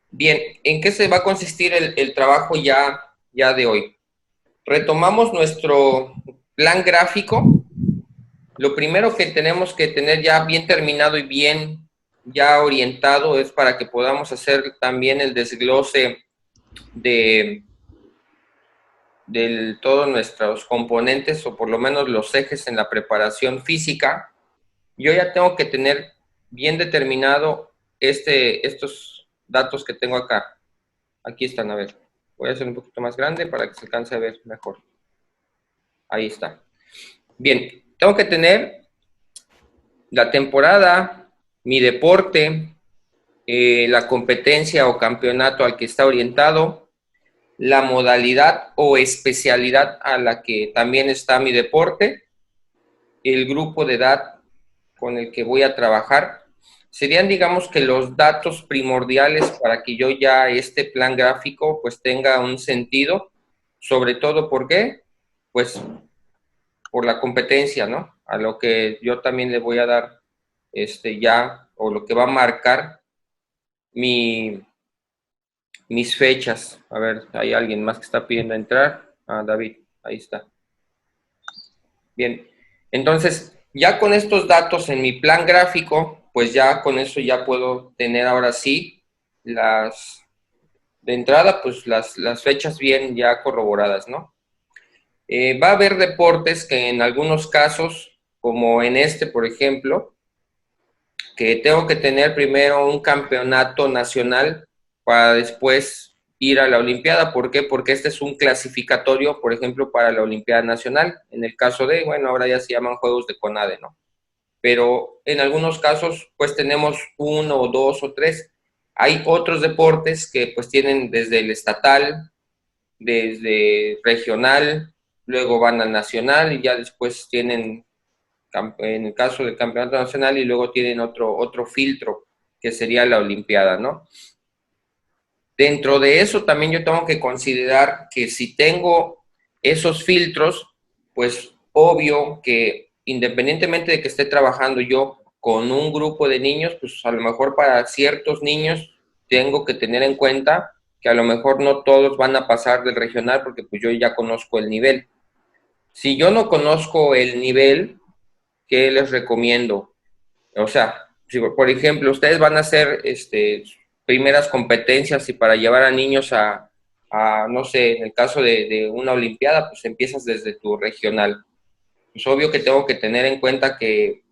Bien, ¿en qué se va a consistir el trabajo ya de hoy? Retomamos nuestro plan gráfico. Lo primero que tenemos que tener ya bien terminado y bien ya orientado es para que podamos hacer también el desglose de todos nuestros componentes, o por lo menos los ejes en la preparación física. Yo ya tengo que tener bien determinado estos datos que tengo acá. Aquí están, a ver. Voy a hacer un poquito más grande para que se alcance a ver mejor. Ahí está. Bien, tengo que tener la temporada, mi deporte, la competencia o campeonato al que está orientado, la modalidad o especialidad a la que también está mi deporte, el grupo de edad con el que voy a trabajar. Serían, digamos, que los datos primordiales para que yo ya este plan gráfico pues tenga un sentido, sobre todo, ¿por qué? Pues por la competencia, ¿no? A lo que yo también le voy a dar ya, o lo que va a marcar mis fechas. A ver, hay alguien más que está pidiendo entrar. Ah, David, ahí está. Bien, entonces, ya con estos datos en mi plan gráfico, pues ya con eso ya puedo tener ahora sí de entrada, pues las fechas bien ya corroboradas, ¿no? Va a haber deportes que en algunos casos, como en este, por ejemplo, que tengo que tener primero un campeonato nacional para después ir a la Olimpiada. ¿Por qué? Porque este es un clasificatorio, por ejemplo, para la Olimpiada Nacional. En el caso de, bueno, ahora ya se llaman Juegos de CONADE, ¿no? Pero en algunos casos, pues tenemos uno o dos o tres. Hay otros deportes que pues tienen desde el estatal, desde regional, luego van al nacional y ya después tienen, en el caso del campeonato nacional, y luego tienen otro filtro, que sería la Olimpiada, ¿no? Dentro de eso también yo tengo que considerar que si tengo esos filtros, pues obvio que independientemente de que esté trabajando yo con un grupo de niños, pues a lo mejor para ciertos niños tengo que tener en cuenta que a lo mejor no todos van a pasar del regional porque pues yo ya conozco el nivel. Si yo no conozco el nivel, ¿qué les recomiendo? O sea, si por ejemplo ustedes van a hacer primeras competencias y para llevar a niños no sé, en el caso de una olimpiada, pues empiezas desde tu regional. Pues obvio que tengo que tener en cuenta que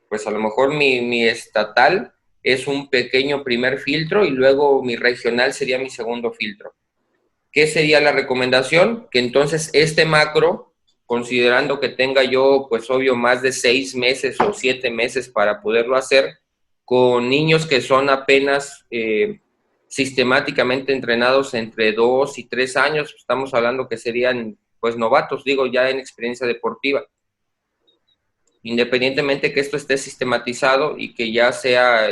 pues a lo mejor mi estatal es un pequeño primer filtro y luego mi regional sería mi segundo filtro. ¿Qué sería la recomendación? Que entonces este macro, considerando que tenga yo, pues obvio, más de 6 meses o 7 meses para poderlo hacer, con niños que son apenas sistemáticamente entrenados entre 2 y 3 años, estamos hablando que serían pues novatos, digo, ya en experiencia deportiva. Independientemente que esto esté sistematizado y que ya sea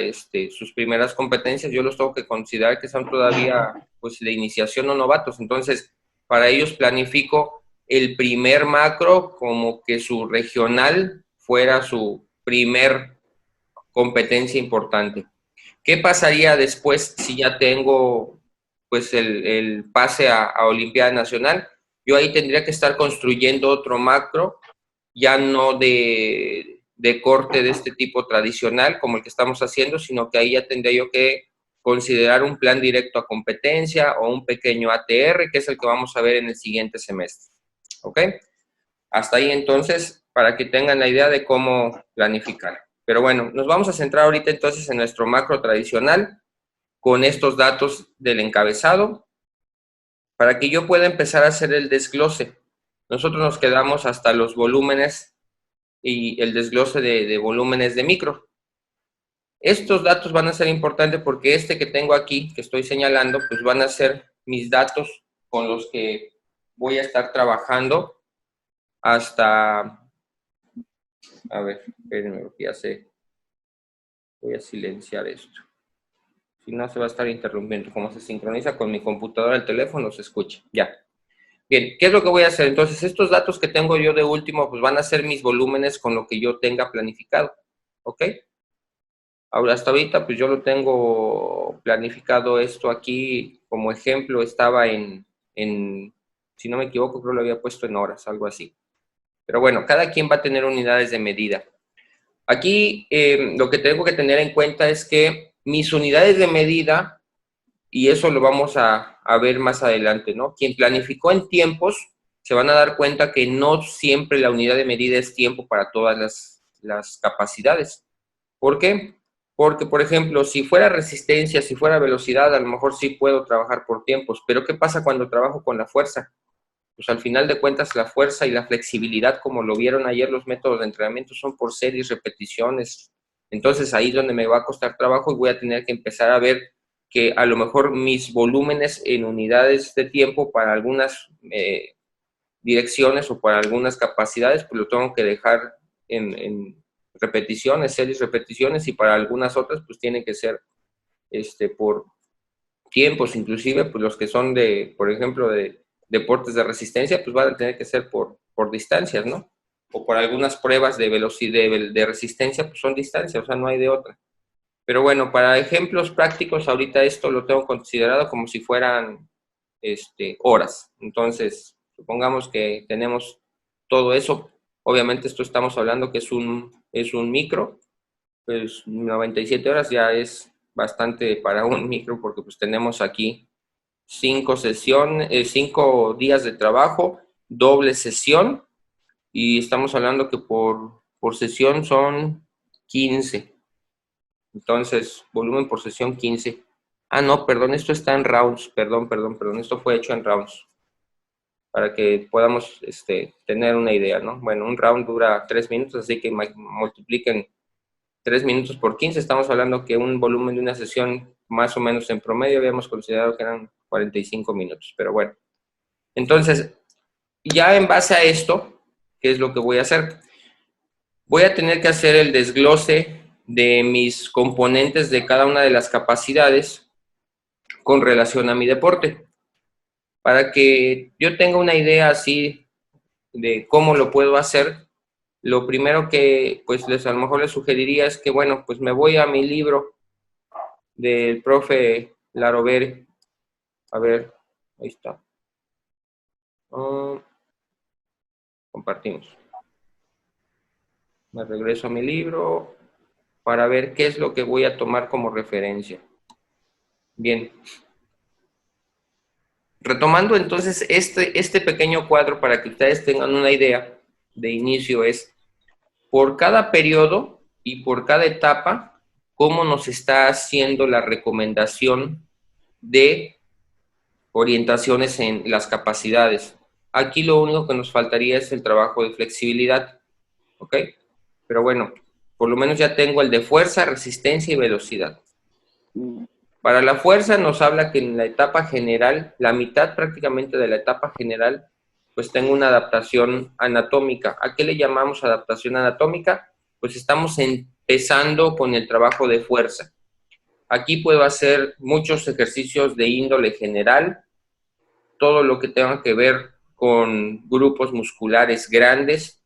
sus primeras competencias, yo los tengo que considerar que son todavía pues de iniciación o novatos. Entonces, para ellos planifico el primer macro como que su regional fuera su primer competencia importante. ¿Qué pasaría después si ya tengo pues el pase a Olimpiada Nacional? Yo ahí tendría que estar construyendo otro macro, ya no de corte de este tipo tradicional como el que estamos haciendo, sino que ahí ya tendría yo que considerar un plan directo a competencia o un pequeño ATR, que es el que vamos a ver en el siguiente semestre. ¿Ok? Hasta ahí entonces, para que tengan la idea de cómo planificar. Pero bueno, nos vamos a centrar ahorita entonces en nuestro macro tradicional con estos datos del encabezado para que yo pueda empezar a hacer el desglose. Nosotros nos quedamos hasta los volúmenes y el desglose de volúmenes de micro. Estos datos van a ser importantes porque que tengo aquí, que estoy señalando, pues van a ser mis datos con los que voy a estar trabajando hasta, a ver, espérenme, porque ya sé, voy a silenciar esto. Si no, se va a estar interrumpiendo. Como se sincroniza con mi computadora, el teléfono se escucha. Ya. Bien, ¿qué es lo que voy a hacer? Entonces, estos datos que tengo yo de último, pues van a ser mis volúmenes con lo que yo tenga planificado. ¿Ok? Ahora, hasta ahorita, pues yo lo tengo planificado esto aquí, como ejemplo, estaba si no me equivoco, creo que lo había puesto en horas, algo así. Pero bueno, cada quien va a tener unidades de medida. Aquí lo que tengo que tener en cuenta es que mis unidades de medida, y eso lo vamos a ver más adelante, ¿no? Quien planificó en tiempos, se van a dar cuenta que no siempre la unidad de medida es tiempo para todas las capacidades. ¿Por qué? Porque, por ejemplo, si fuera resistencia, si fuera velocidad, a lo mejor sí puedo trabajar por tiempos, pero ¿qué pasa cuando trabajo con la fuerza? Pues al final de cuentas la fuerza y la flexibilidad, como lo vieron ayer los métodos de entrenamiento, son por series, repeticiones. Entonces ahí es donde me va a costar trabajo y voy a tener que empezar a ver que a lo mejor mis volúmenes en unidades de tiempo para algunas direcciones o para algunas capacidades, pues lo tengo que dejar en repeticiones, series, repeticiones, y para algunas otras, pues tienen que ser por tiempos, inclusive, pues los que son de, por ejemplo, de deportes de resistencia, pues van a tener que ser por distancias, ¿no? O por algunas pruebas de velocidad, de resistencia, pues son distancias, o sea, no hay de otra. Pero bueno, para ejemplos prácticos, ahorita esto lo tengo considerado como si fueran horas. Entonces, supongamos que tenemos todo eso. Obviamente esto estamos hablando que es un micro, pues 97 horas ya es bastante para un micro porque pues tenemos aquí 5 días de trabajo, doble sesión, y estamos hablando que por sesión son 15. Entonces, volumen por sesión 15. Ah, no, perdón, esto está en rounds, perdón, esto fue hecho en rounds, para que podamos tener una idea, ¿no? Bueno, un round dura 3 minutos, así que multipliquen 3 minutos por 15, estamos hablando que un volumen de una sesión, más o menos en promedio, habíamos considerado que eran 45 minutos, pero bueno. Entonces, ya en base a esto, ¿qué es lo que voy a hacer? Voy a tener que hacer el desglose de mis componentes de cada una de las capacidades con relación a mi deporte, para que yo tenga una idea así de cómo lo puedo hacer. Lo primero que pues a lo mejor les sugeriría es que, bueno, pues me voy a mi libro del profe Larovere. A ver, ahí está. Compartimos. Me regreso a mi libro para ver qué es lo que voy a tomar como referencia. Bien. Retomando entonces este pequeño cuadro para que ustedes tengan una idea de inicio es, por cada periodo y por cada etapa, cómo nos está haciendo la recomendación de orientaciones en las capacidades. Aquí lo único que nos faltaría es el trabajo de flexibilidad, ¿ok? Pero bueno, por lo menos ya tengo el de fuerza, resistencia y velocidad. Para la fuerza nos habla que en la etapa general, la mitad prácticamente de la etapa general, pues tengo una adaptación anatómica. ¿A qué le llamamos adaptación anatómica? Pues estamos empezando con el trabajo de fuerza. Aquí puedo hacer muchos ejercicios de índole general, todo lo que tenga que ver con grupos musculares grandes.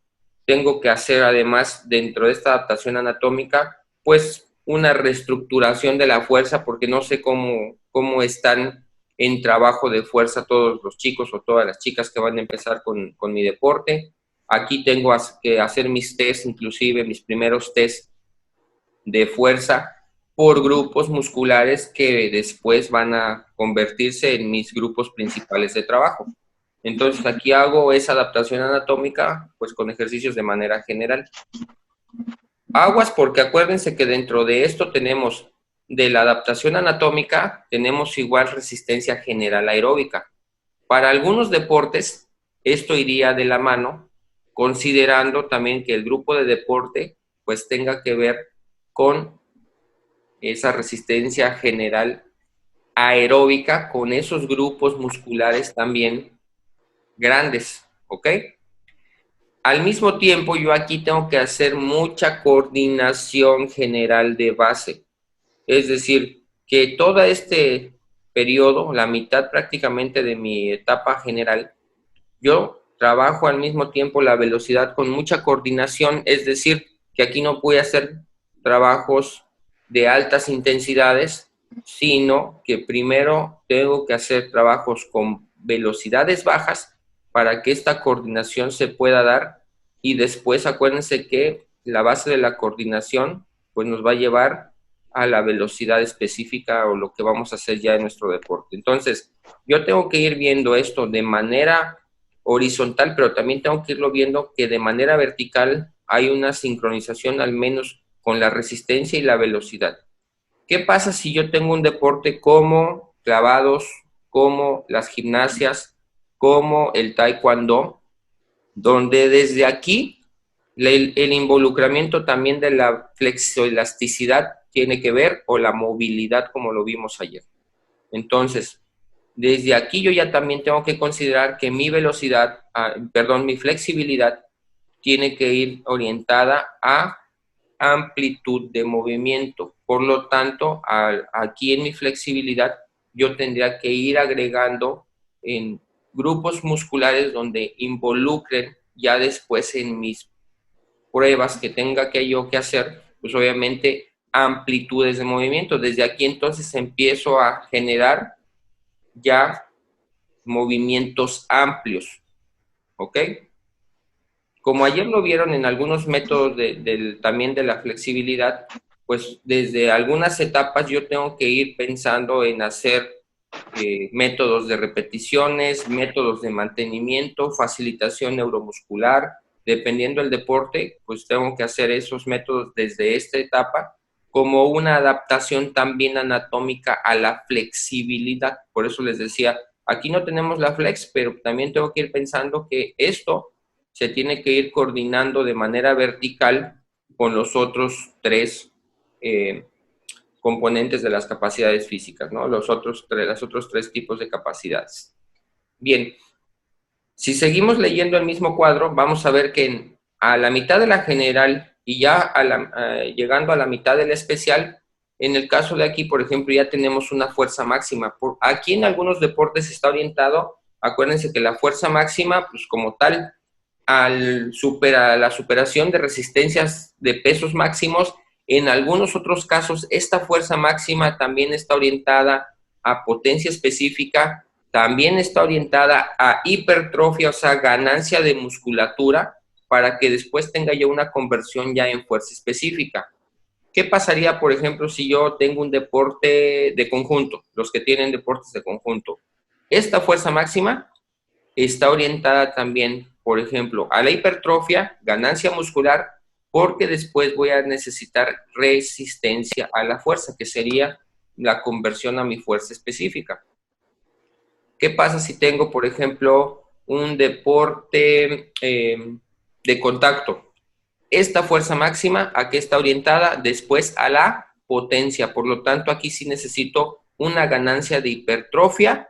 Tengo que hacer además dentro de esta adaptación anatómica, pues una reestructuración de la fuerza, porque no sé cómo están en trabajo de fuerza todos los chicos o todas las chicas que van a empezar con mi deporte. Aquí tengo que hacer mis test, inclusive mis primeros test de fuerza por grupos musculares que después van a convertirse en mis grupos principales de trabajo. Entonces aquí hago esa adaptación anatómica pues con ejercicios de manera general. Aguas porque acuérdense que dentro de esto tenemos de la adaptación anatómica, tenemos igual resistencia general aeróbica. Para algunos deportes esto iría de la mano, considerando también que el grupo de deporte pues tenga que ver con esa resistencia general aeróbica con esos grupos musculares también grandes, ¿ok? Al mismo tiempo, yo aquí tengo que hacer mucha coordinación general de base. Es decir, que todo este periodo, la mitad prácticamente de mi etapa general, yo trabajo al mismo tiempo la velocidad con mucha coordinación, es decir, que aquí no voy a hacer trabajos de altas intensidades, sino que primero tengo que hacer trabajos con velocidades bajas para que esta coordinación se pueda dar y después acuérdense que la base de la coordinación pues nos va a llevar a la velocidad específica o lo que vamos a hacer ya en nuestro deporte. Entonces, yo tengo que ir viendo esto de manera horizontal, pero también tengo que irlo viendo que de manera vertical hay una sincronización al menos con la resistencia y la velocidad. ¿Qué pasa si yo tengo un deporte como clavados, como las gimnasias, como el taekwondo, donde desde aquí el involucramiento también de la flexoelasticidad tiene que ver o la movilidad como lo vimos ayer? Entonces, desde aquí yo ya también tengo que considerar que mi velocidad, mi flexibilidad tiene que ir orientada a amplitud de movimiento. Por lo tanto, aquí en mi flexibilidad yo tendría que ir agregando en grupos musculares donde involucren ya después en mis pruebas que tenga que yo que hacer, pues obviamente amplitudes de movimiento. Desde aquí entonces empiezo a generar ya movimientos amplios, ¿ok? Como ayer lo vieron en algunos métodos también de la flexibilidad, pues desde algunas etapas yo tengo que ir pensando en hacer métodos de repeticiones, métodos de mantenimiento, facilitación neuromuscular. Dependiendo del deporte, pues tengo que hacer esos métodos desde esta etapa como una adaptación también anatómica a la flexibilidad. Por eso les decía, aquí no tenemos la flex, pero también tengo que ir pensando que esto se tiene que ir coordinando de manera vertical con los otros tres componentes de las capacidades físicas, ¿no? Los otros tres tipos de capacidades. Bien, si seguimos leyendo el mismo cuadro, vamos a ver que a la mitad de la general y ya llegando a la mitad de la especial, en el caso de aquí, por ejemplo, ya tenemos una fuerza máxima. Aquí en algunos deportes está orientado, acuérdense que la fuerza máxima, pues como tal, a la superación de resistencias de pesos máximos. En algunos otros casos, esta fuerza máxima también está orientada a potencia específica, también está orientada a hipertrofia, o sea, ganancia de musculatura, para que después tenga yo una conversión ya en fuerza específica. ¿Qué pasaría, por ejemplo, si yo tengo un deporte de conjunto, los que tienen deportes de conjunto? Esta fuerza máxima está orientada también, por ejemplo, a la hipertrofia, ganancia muscular, porque después voy a necesitar resistencia a la fuerza, que sería la conversión a mi fuerza específica. ¿Qué pasa si tengo, por ejemplo, un deporte de contacto? Esta fuerza máxima, ¿a qué está orientada? Después a la potencia. Por lo tanto, aquí sí necesito una ganancia de hipertrofia,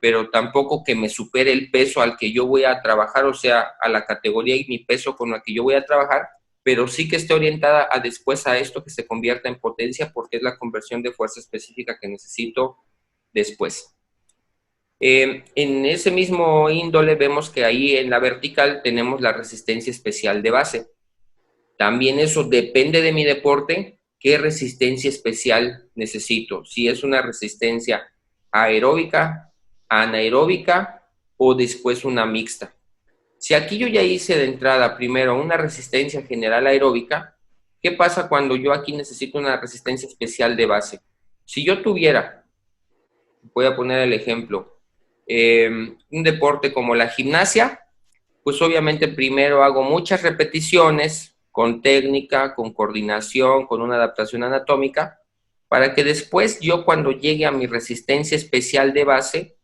pero tampoco que me supere el peso al que yo voy a trabajar, o sea, a la categoría y mi peso con la que yo voy a trabajar, pero sí que esté orientada a después a esto que se convierta en potencia, porque es la conversión de fuerza específica que necesito después. En ese mismo índole vemos que ahí en la vertical tenemos la resistencia especial de base. También eso depende de mi deporte, qué resistencia especial necesito. Si es una resistencia aeróbica, anaeróbica o después una mixta. Si aquí yo ya hice de entrada primero una resistencia general aeróbica, ¿qué pasa cuando yo aquí necesito una resistencia especial de base? Si yo tuviera, voy a poner el ejemplo, un deporte como la gimnasia, pues obviamente primero hago muchas repeticiones con técnica, con coordinación, con una adaptación anatómica, para que después yo cuando llegue a mi resistencia especial de base,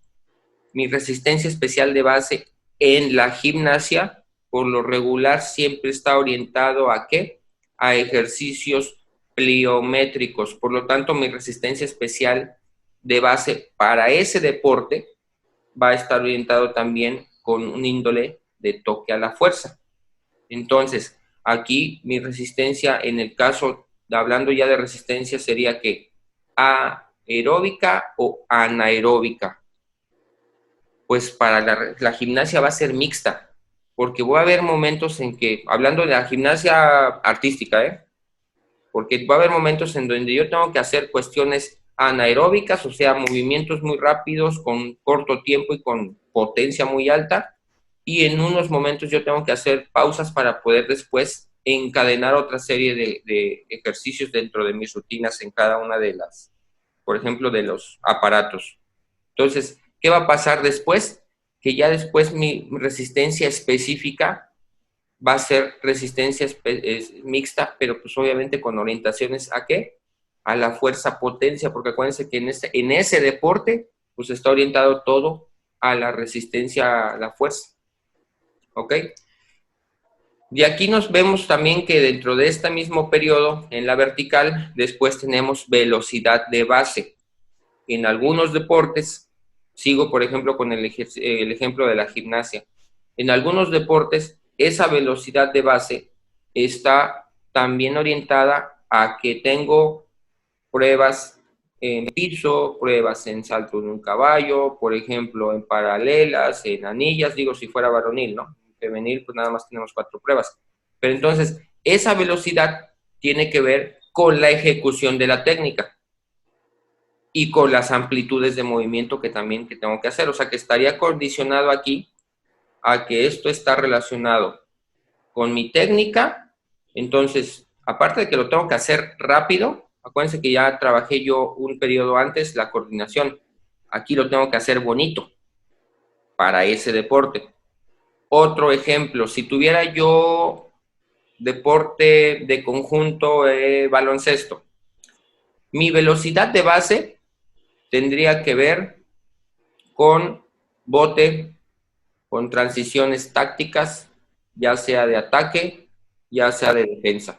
mi resistencia especial de base en la gimnasia, por lo regular siempre está orientado a ¿qué? A ejercicios pliométricos. Por lo tanto, mi resistencia especial de base para ese deporte va a estar orientado también con un índole de toque a la fuerza. Entonces, aquí mi resistencia, en el caso, hablando ya de resistencia, sería que aeróbica o anaeróbica. Pues para la gimnasia va a ser mixta, porque voy a haber momentos en que, hablando de la gimnasia artística, porque va a haber momentos en donde yo tengo que hacer cuestiones anaeróbicas, o sea, movimientos muy rápidos, con corto tiempo y con potencia muy alta, y en unos momentos yo tengo que hacer pausas para poder después encadenar otra serie de ejercicios dentro de mis rutinas en cada una de las, por ejemplo, de los aparatos. Entonces, ¿qué va a pasar después? Que ya después mi resistencia específica va a ser resistencia mixta, pero pues obviamente con orientaciones ¿a qué? A la fuerza potencia, porque acuérdense que en ese deporte pues está orientado todo a la resistencia a la fuerza, ¿ok? De aquí nos vemos también que dentro de este mismo periodo, en la vertical, después tenemos velocidad de base. En algunos deportes, sigo por ejemplo con el ejemplo de la gimnasia, en algunos deportes esa velocidad de base está también orientada a que tengo pruebas en piso, pruebas en salto en un caballo, por ejemplo en paralelas, en anillas, digo si fuera varonil, ¿no? Femenil pues nada más tenemos 4 pruebas. Pero entonces esa velocidad tiene que ver con la ejecución de la técnica y con las amplitudes de movimiento que también que tengo que hacer. O sea, que estaría condicionado aquí a que esto está relacionado con mi técnica. Entonces, aparte de que lo tengo que hacer rápido, acuérdense que ya trabajé yo un periodo antes la coordinación. Aquí lo tengo que hacer bonito para ese deporte. Otro ejemplo, si tuviera yo deporte de conjunto, baloncesto, mi velocidad de base tendría que ver con bote, con transiciones tácticas, ya sea de ataque, ya sea de defensa.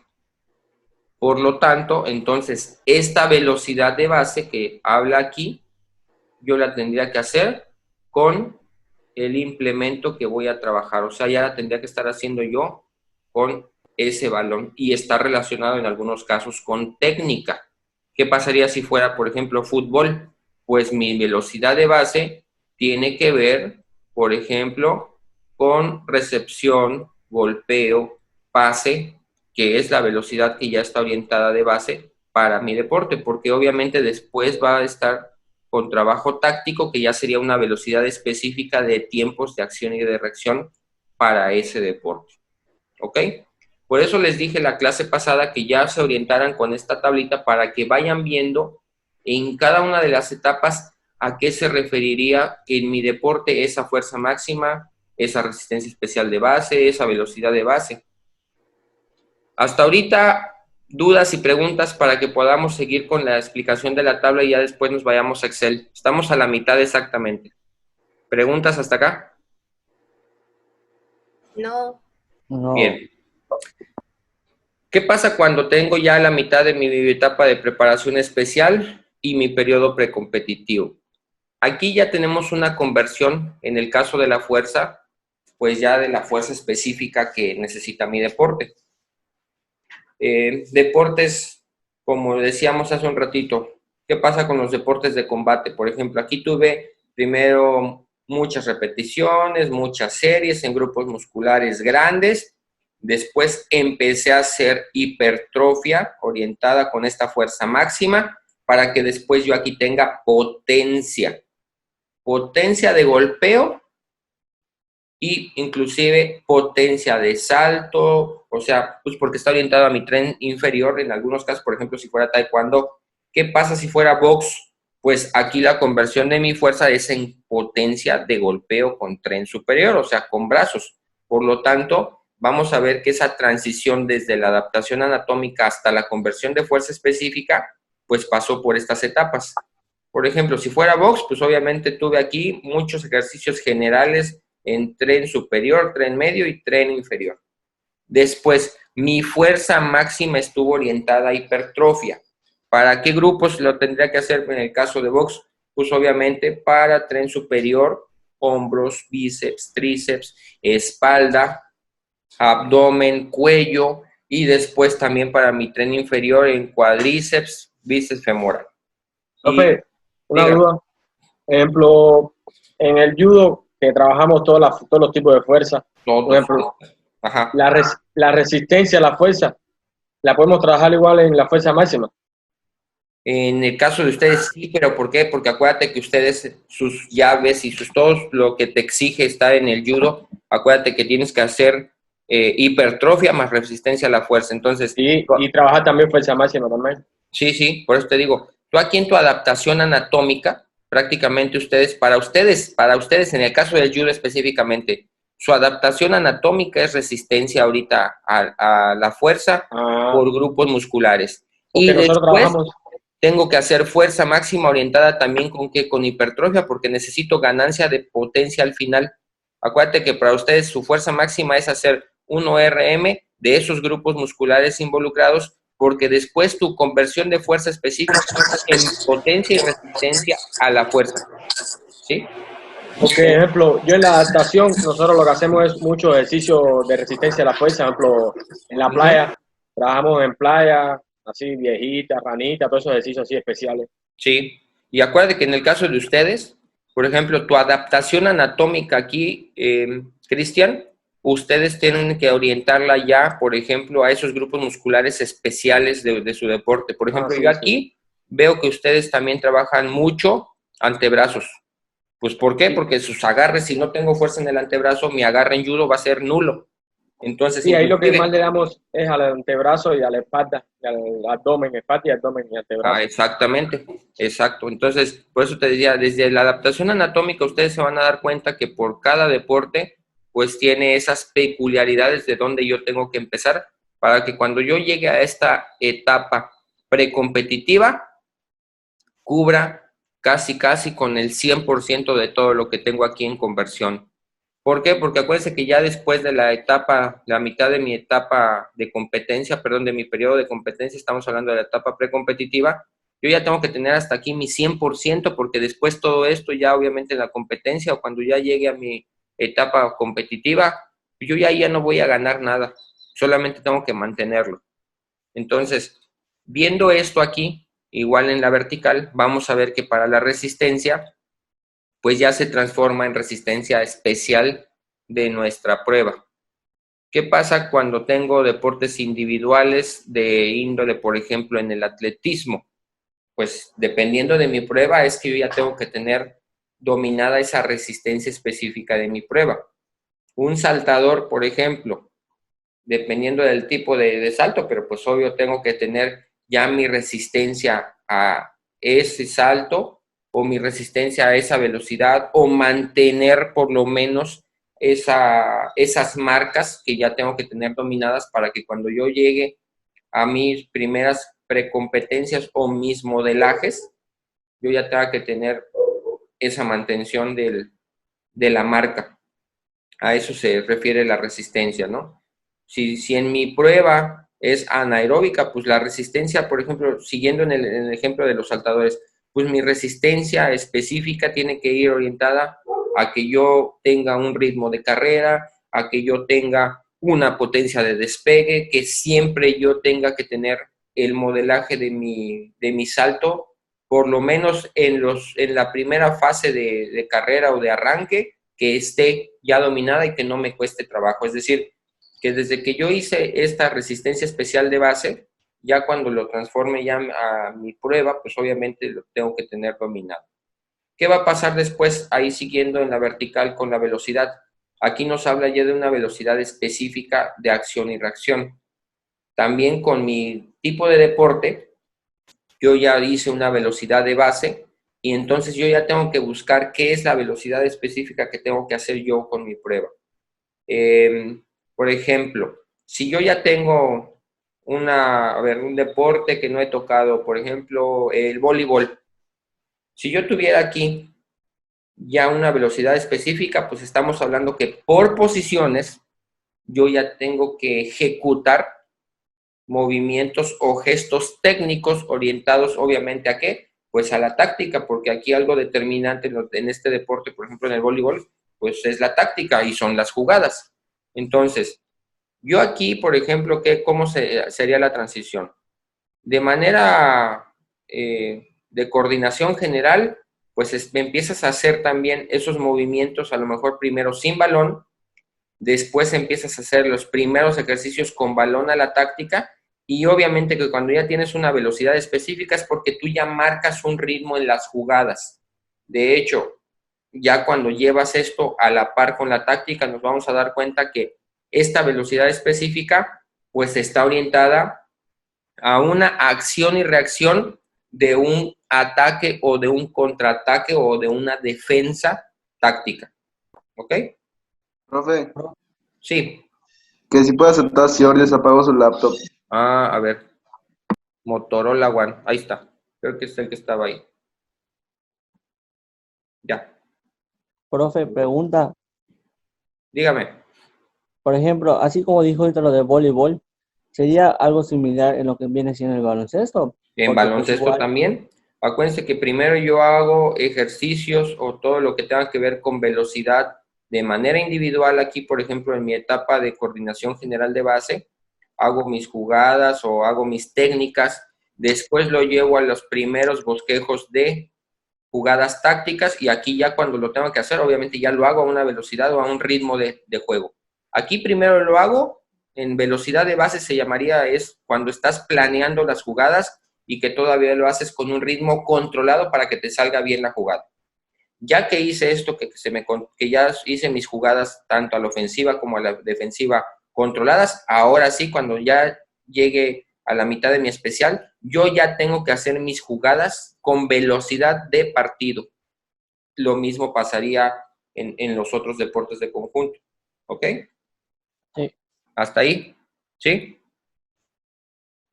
Por lo tanto, entonces, esta velocidad de base que habla aquí, yo la tendría que hacer con el implemento que voy a trabajar. O sea, ya la tendría que estar haciendo yo con ese balón y está relacionado en algunos casos con técnica. ¿Qué pasaría si fuera, por ejemplo, fútbol? Pues mi velocidad de base tiene que ver, por ejemplo, con recepción, golpeo, pase, que es la velocidad que ya está orientada de base para mi deporte, porque obviamente después va a estar con trabajo táctico, que ya sería una velocidad específica de tiempos de acción y de reacción para ese deporte. ¿Ok? Por eso les dije la clase pasada que ya se orientaran con esta tablita para que vayan viendo en cada una de las etapas a qué se referiría en mi deporte esa fuerza máxima, esa resistencia especial de base, esa velocidad de base. Hasta ahorita, dudas y preguntas para que podamos seguir con la explicación de la tabla y ya después nos vayamos a Excel. Estamos a la mitad exactamente. ¿Preguntas hasta acá? No. Bien. ¿Qué pasa cuando tengo ya la mitad de mi etapa de preparación especial y mi periodo precompetitivo? Aquí ya tenemos una conversión, en el caso de la fuerza, pues ya de la fuerza específica que necesita mi deporte. Deportes, como decíamos hace un ratito, ¿qué pasa con los deportes de combate? Por ejemplo, aquí tuve primero muchas repeticiones, muchas series en grupos musculares grandes. Después empecé a hacer hipertrofia orientada con esta fuerza máxima para que después yo aquí tenga potencia. Potencia de golpeo y inclusive potencia de salto, o sea, pues porque está orientado a mi tren inferior en algunos casos, por ejemplo, si fuera taekwondo. ¿Qué pasa si fuera box? Pues aquí la conversión de mi fuerza es en potencia de golpeo con tren superior, o sea, con brazos. Por lo tanto, vamos a ver que esa transición desde la adaptación anatómica hasta la conversión de fuerza específica, pues pasó por estas etapas. Por ejemplo, si fuera box, pues obviamente tuve aquí muchos ejercicios generales en tren superior, tren medio y tren inferior. Después, mi fuerza máxima estuvo orientada a hipertrofia. ¿Para qué grupos lo tendría que hacer en el caso de box? pues obviamente para tren superior, hombros, bíceps, tríceps, espalda, abdomen, cuello y después también para mi tren inferior en cuádriceps, bíceps femoral. Y Profe, una diga, duda. Ejemplo, en el judo, que trabajamos todos los tipos de fuerza, por todos, ejemplo, ajá. la resistencia, la fuerza, la podemos trabajar igual en la fuerza máxima. En el caso de ustedes sí, pero ¿por qué? Porque acuérdate que ustedes, sus llaves y todo lo que te exige estar en el judo, acuérdate que tienes que hacer hipertrofia más resistencia a la fuerza. Entonces, Y trabajar también fuerza máxima también. sí, sí, por eso te digo, tú aquí en tu adaptación anatómica, prácticamente para ustedes, en el caso del judo específicamente, su adaptación anatómica es resistencia ahorita a la fuerza Ah, por grupos musculares. porque Y nosotros después trabajamos, tengo que hacer fuerza máxima orientada también con qué, con hipertrofia, porque necesito ganancia de potencia al final. Acuérdate que para ustedes su fuerza máxima es hacer 1 RM de esos grupos musculares involucrados, porque después tu conversión de fuerza específica es en potencia y resistencia a la fuerza. ¿Sí? porque, ejemplo, yo en la adaptación, nosotros lo que hacemos es mucho ejercicio de resistencia a la fuerza, ejemplo, en la Uh-huh. playa, trabajamos en playa, así viejita, ranita, todos esos ejercicios así especiales. Sí, y acuérdate que en el caso de ustedes, por ejemplo, tu adaptación anatómica aquí, Cristian, ustedes tienen que orientarla ya, por ejemplo, a esos grupos musculares especiales de su deporte. Por Ah, ejemplo, yo sí, sí. aquí veo que ustedes también trabajan mucho antebrazos. Pues, ¿por qué? Sí, Porque sus agarres, si no tengo fuerza en el antebrazo, mi agarre en judo va a ser nulo. Entonces, sí, ahí lo que más inclusive, le damos es al antebrazo y a la espalda, y al abdomen, espalda y abdomen y antebrazo. exactamente, exacto. Entonces, por eso te decía, desde la adaptación anatómica ustedes se van a dar cuenta que por cada deporte, pues tiene esas peculiaridades de donde yo tengo que empezar para que cuando yo llegue a esta etapa precompetitiva, cubra casi, casi con el 100% de todo lo que tengo aquí en conversión. ¿Por qué? Porque acuérdense que ya después de la etapa, la mitad de mi etapa de competencia, perdón, de mi periodo de competencia, estamos hablando de la etapa precompetitiva, yo ya tengo que tener hasta aquí mi 100% porque después todo esto ya obviamente en la competencia o cuando ya llegue a mi etapa competitiva, yo ya no voy a ganar nada, solamente tengo que mantenerlo. Entonces, viendo esto aquí, igual en la vertical, vamos a ver que para la resistencia, pues ya se transforma en resistencia especial de nuestra prueba. ¿Qué pasa cuando tengo deportes individuales de índole, por ejemplo, en el atletismo? Pues dependiendo de mi prueba es que yo ya tengo que tener dominada esa resistencia específica de mi prueba. Un saltador, por ejemplo, dependiendo del tipo de salto, pero pues obvio tengo que tener ya mi resistencia a ese salto o mi resistencia a esa velocidad o mantener por lo menos esas marcas que ya tengo que tener dominadas para que cuando yo llegue a mis primeras precompetencias o mis modelajes, yo ya tenga que tener esa mantención de la marca. A eso se refiere la resistencia, ¿no? Si en mi prueba es anaeróbica, pues la resistencia, por ejemplo, siguiendo en el ejemplo de los saltadores, pues mi resistencia específica tiene que ir orientada a que yo tenga un ritmo de carrera, a que yo tenga una potencia de despegue, que siempre yo tenga que tener el modelaje de mi salto, por lo menos en la primera fase de carrera o de arranque, que esté ya dominada y que no me cueste trabajo. Es decir, que desde que yo hice esta resistencia especial de base, ya cuando lo transforme ya a mi prueba, pues obviamente lo tengo que tener dominado. ¿Qué va a pasar después ahí siguiendo en la vertical con la velocidad? Aquí nos habla ya de una velocidad específica de acción y reacción. También con mi tipo de deporte, yo ya hice una velocidad de base y entonces yo ya tengo que buscar qué es la velocidad específica que tengo que hacer yo con mi prueba. Eh, por ejemplo, si yo ya tengo un deporte que no he tocado, por ejemplo, el voleibol, si yo tuviera aquí ya una velocidad específica, pues estamos hablando que por posiciones yo ya tengo que ejecutar movimientos o gestos técnicos orientados obviamente a qué? pues a la táctica, porque aquí algo determinante en este deporte, por ejemplo en el voleibol, pues es la táctica y son las jugadas. Entonces, yo aquí, por ejemplo, ¿cómo sería la transición? De manera de coordinación general, pues me empiezas a hacer también esos movimientos, a lo mejor primero sin balón, después empiezas a hacer los primeros ejercicios con balón a la táctica, y obviamente que cuando ya tienes una velocidad específica es porque tú ya marcas un ritmo en las jugadas. De hecho, ya cuando llevas esto a la par con la táctica, nos vamos a dar cuenta que esta velocidad específica pues está orientada a una acción y reacción de un ataque o de un contraataque o de una defensa táctica. ¿Ok? Profe, Sí. que si puede aceptar si Ordes apagó su laptop. A ver. Motorola One. Ahí está. Creo que es el que estaba ahí. Ya. Profe, pregunta, Dígame. por ejemplo, así como dijo ahorita lo de voleibol, ¿sería algo similar en lo que viene siendo el baloncesto? En Porque pues baloncesto igual, también. Acuérdense que primero yo hago ejercicios o todo lo que tenga que ver con velocidad de manera individual. Aquí, por ejemplo, en mi etapa de coordinación general de base, hago mis jugadas o hago mis técnicas. Después lo llevo a los primeros bosquejos de jugadas tácticas, y aquí ya cuando lo tengo que hacer, obviamente ya lo hago a una velocidad o a un ritmo de juego. Aquí primero lo hago en velocidad de base, se llamaría, es cuando estás planeando las jugadas y que todavía lo haces con un ritmo controlado para que te salga bien la jugada. Ya que hice esto, que ya hice mis jugadas tanto a la ofensiva como a la defensiva controladas, ahora sí, cuando ya llegue a la mitad de mi especial, yo ya tengo que hacer mis jugadas con velocidad de partido. Lo mismo pasaría en los otros deportes de conjunto. ¿Ok? sí. ¿Hasta ahí? ¿Sí?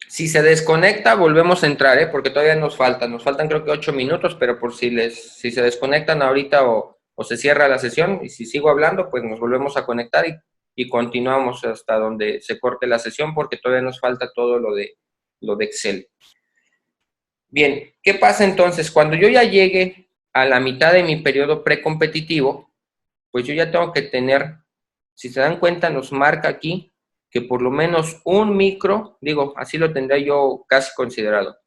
Si se desconecta, volvemos a entrar, porque todavía nos faltan creo que 8 minutos, pero por si se desconectan ahorita o se cierra la sesión, y si sigo hablando, pues nos volvemos a conectar y continuamos hasta donde se corte la sesión, porque todavía nos falta todo lo de Excel. Bien, ¿qué pasa entonces? Cuando yo ya llegue a la mitad de mi periodo precompetitivo, pues yo ya tengo que tener, si se dan cuenta, nos marca aquí que por lo menos un micro, digo, así lo tendría yo casi considerado,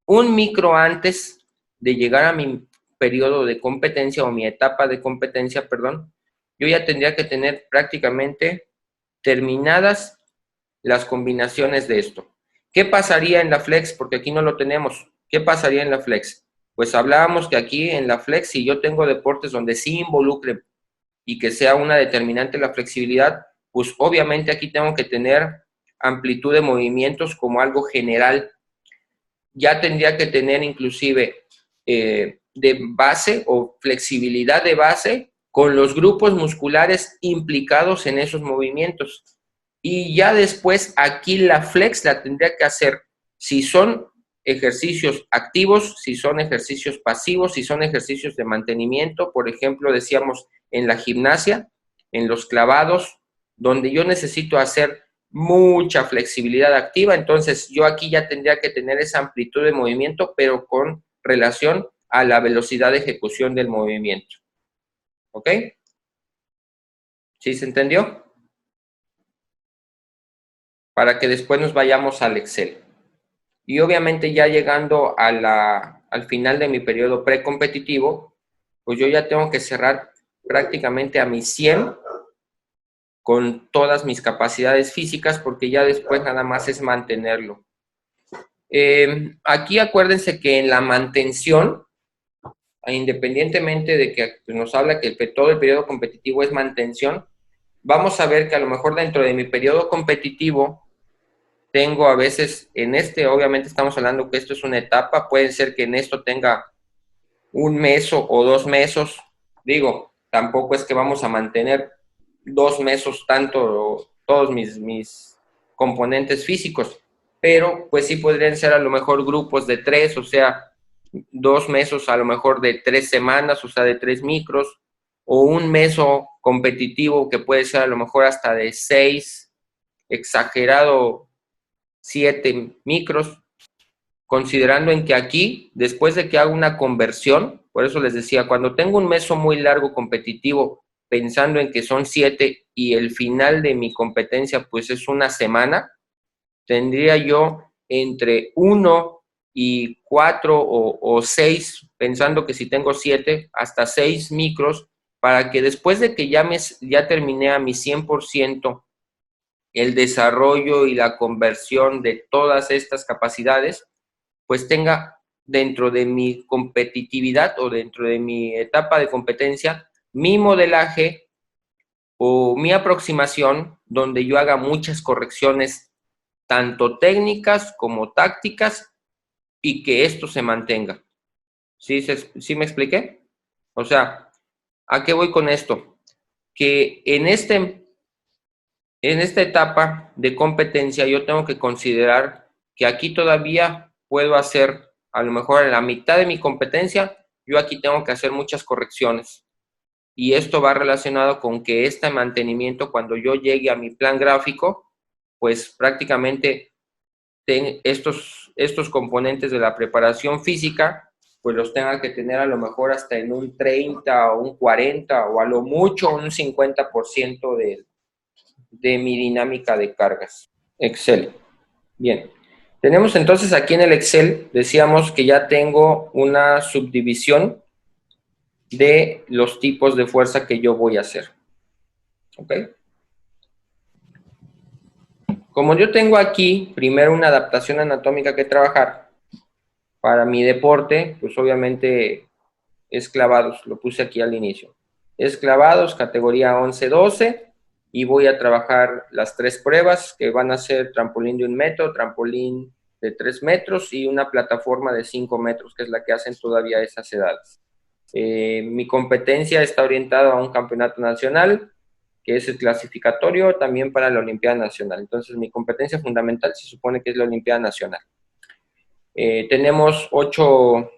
un micro antes de llegar a mi periodo de competencia o mi etapa de competencia, perdón, yo ya tendría que tener prácticamente terminadas las combinaciones de esto. ¿Qué pasaría en la flex? Porque aquí no lo tenemos. ¿Qué pasaría en la flex? Pues hablábamos que aquí en la flex, si yo tengo deportes donde sí involucre y que sea una determinante la flexibilidad, pues obviamente aquí tengo que tener amplitud de movimientos como algo general. Ya tendría que tener inclusive de base o flexibilidad de base con los grupos musculares implicados en esos movimientos. Y ya después aquí la flex la tendría que hacer si son ejercicios activos, si son ejercicios pasivos, si son ejercicios de mantenimiento. Por ejemplo, decíamos en la gimnasia, en los clavados, donde yo necesito hacer mucha flexibilidad activa, entonces yo aquí ya tendría que tener esa amplitud de movimiento, pero con relación a la velocidad de ejecución del movimiento. ¿Ok? ¿Sí se entendió? Para que después nos vayamos al Excel. Y obviamente ya llegando al final de mi periodo precompetitivo, pues yo ya tengo que cerrar prácticamente a mi 100 con todas mis capacidades físicas, porque ya después nada más es mantenerlo. Aquí acuérdense que en la mantención, independientemente de que nos habla que todo el periodo competitivo es mantención, vamos a ver que a lo mejor dentro de mi periodo competitivo tengo a veces obviamente estamos hablando que esto es una etapa, puede ser que en esto tenga un mes o 2 meses, digo, tampoco es que vamos a mantener 2 meses todos mis componentes físicos, pero pues sí podrían ser a lo mejor grupos de 3, o sea, 2 meses a lo mejor de 3 semanas, o sea, de 3 micros, o un meso competitivo que puede ser a lo mejor hasta de 6, exagerado 7 micros, considerando en que aquí, después de que hago una conversión, por eso les decía, cuando tengo un meso muy largo competitivo, pensando en que son 7 y el final de mi competencia pues es una semana, tendría yo entre 1 y 4 o 6, pensando que si tengo 7, hasta 6 micros, para que después de que ya terminé a mi 100% el desarrollo y la conversión de todas estas capacidades, pues tenga dentro de mi competitividad o dentro de mi etapa de competencia, mi modelaje o mi aproximación, donde yo haga muchas correcciones, tanto técnicas como tácticas, y que esto se mantenga. ¿Sí me expliqué? O sea, ¿a qué voy con esto? Que en esta etapa de competencia yo tengo que considerar que aquí todavía puedo hacer, a lo mejor en la mitad de mi competencia, yo aquí tengo que hacer muchas correcciones. Y esto va relacionado con que este mantenimiento, cuando yo llegue a mi plan gráfico, pues prácticamente estos componentes de la preparación física, pues los tenga que tener a lo mejor hasta en un 30 o un 40 o a lo mucho un 50% de mi dinámica de cargas. Excel. Bien. Tenemos entonces aquí en el Excel, decíamos que ya tengo una subdivisión de los tipos de fuerza que yo voy a hacer. ¿Ok? Como yo tengo aquí primero una adaptación anatómica que trabajar, para mi deporte, pues obviamente es clavados, lo puse aquí al inicio. Es clavados, categoría 11-12, y voy a trabajar las 3 pruebas que van a ser trampolín de 1 metro, trampolín de 3 metros y una plataforma de 5 metros, que es la que hacen todavía esas edades. Mi competencia está orientada a un campeonato nacional, que es el clasificatorio también para la Olimpiada Nacional. Entonces, mi competencia fundamental se supone que es la Olimpiada Nacional. Tenemos 8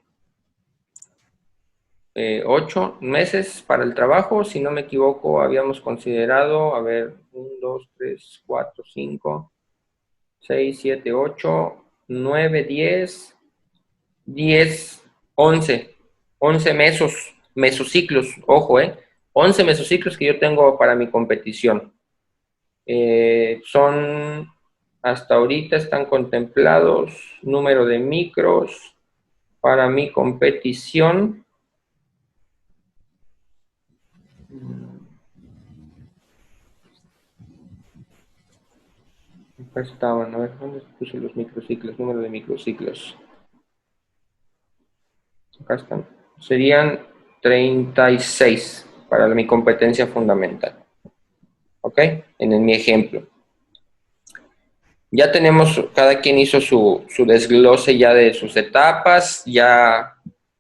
meses para el trabajo, si no me equivoco, habíamos considerado, a ver, 1, 2, 3, 4, 5, 6, 7, 8, 9, 10, 11 mesociclos, ojo, 11 mesociclos que yo tengo para mi competición. Son, hasta ahorita están contemplados número de micros para mi competición. Acá estaban, a ver, ¿dónde puse los microciclos? Número de microciclos. Acá están. Serían 36 para mi competencia fundamental. ¿Ok? En mi ejemplo. Ya tenemos, cada quien hizo su desglose ya de sus etapas, ya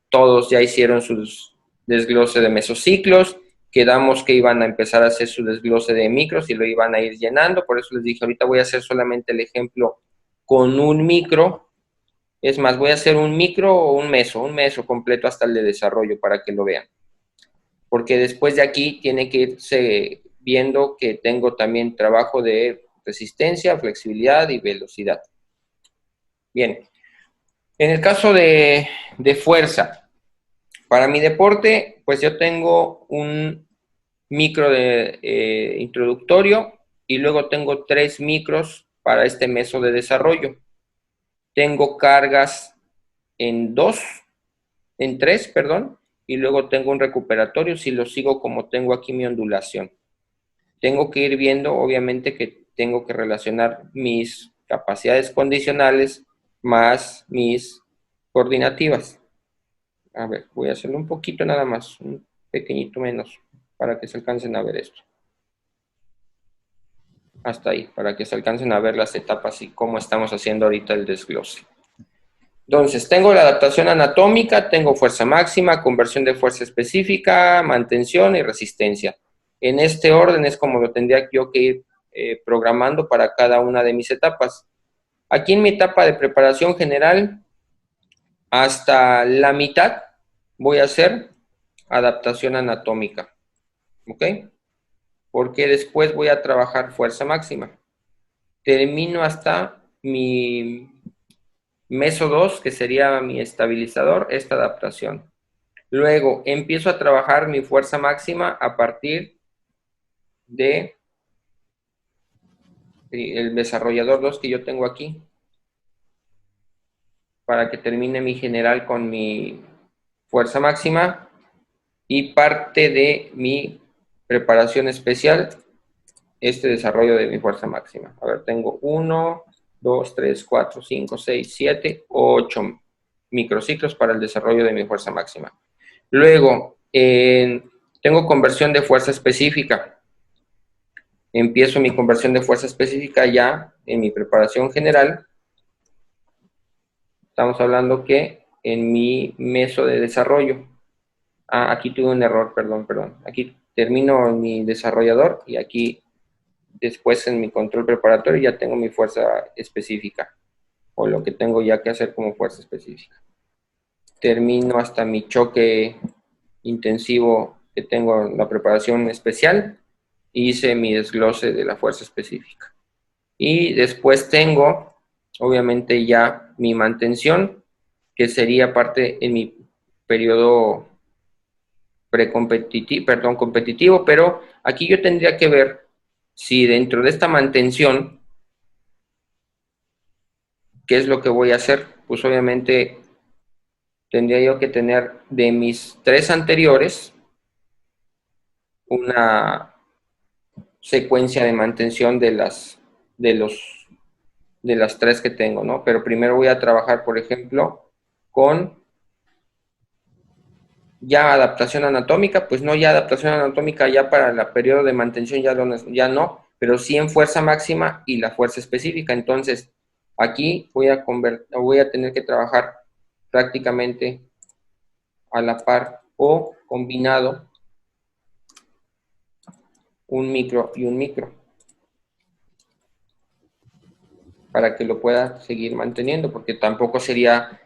todos ya hicieron sus desglose de mesociclos, quedamos que iban a empezar a hacer su desglose de micros y lo iban a ir llenando, por eso les dije, ahorita voy a hacer solamente el ejemplo con un micro, es más, voy a hacer un micro o un meso completo hasta el de desarrollo para que lo vean, porque después de aquí tiene que irse viendo que tengo también trabajo de resistencia, flexibilidad y velocidad. Bien, en el caso de fuerza, para mi deporte, pues yo tengo un micro de introductorio y luego tengo 3 micros para este meso de desarrollo. Tengo cargas en 3, perdón, y luego tengo un recuperatorio si lo sigo como tengo aquí mi ondulación. Tengo que ir viendo, obviamente, que tengo que relacionar mis capacidades condicionales más mis coordinativas. A ver, voy a hacerlo un poquito nada más, un pequeñito menos, para que se alcancen a ver esto. Hasta ahí, para que se alcancen a ver las etapas y cómo estamos haciendo ahorita el desglose. Entonces, tengo la adaptación anatómica, tengo fuerza máxima, conversión de fuerza específica, mantención y resistencia. En este orden es como lo tendría yo que ir programando para cada una de mis etapas. Aquí en mi etapa de preparación general, hasta la mitad voy a hacer adaptación anatómica, ¿ok? Porque después voy a trabajar fuerza máxima. Termino hasta mi Meso 2, que sería mi estabilizador, esta adaptación. Luego empiezo a trabajar mi fuerza máxima a partir de el desarrollador 2 que yo tengo aquí, para que termine mi general con mi fuerza máxima y parte de mi preparación especial, este desarrollo de mi fuerza máxima. A ver, tengo 1, 2, 3, 4, 5, 6, 7, 8 microciclos para el desarrollo de mi fuerza máxima. Luego, tengo conversión de fuerza específica. Empiezo mi conversión de fuerza específica ya en mi preparación general. Estamos hablando que en mi meso de desarrollo. Aquí tuve un error, perdón. Aquí termino en mi desarrollador y aquí después en mi control preparatorio ya tengo mi fuerza específica o lo que tengo ya que hacer como fuerza específica. Termino hasta mi choque intensivo que tengo en la preparación especial. Hice mi desglose de la fuerza específica. Y después tengo, obviamente, ya mi mantención, que sería parte en mi periodo competitivo, pero aquí yo tendría que ver si dentro de esta mantención, ¿qué es lo que voy a hacer? Pues obviamente tendría yo que tener de mis 3 anteriores una secuencia de mantención de las 3 que tengo, ¿no? Pero primero voy a trabajar, por ejemplo, con ya adaptación anatómica, pues no ya adaptación anatómica ya para el periodo de mantención ya no, pero sí en fuerza máxima y la fuerza específica. Entonces, aquí voy a tener que trabajar prácticamente a la par o combinado un micro y un micro para que lo pueda seguir manteniendo, porque tampoco sería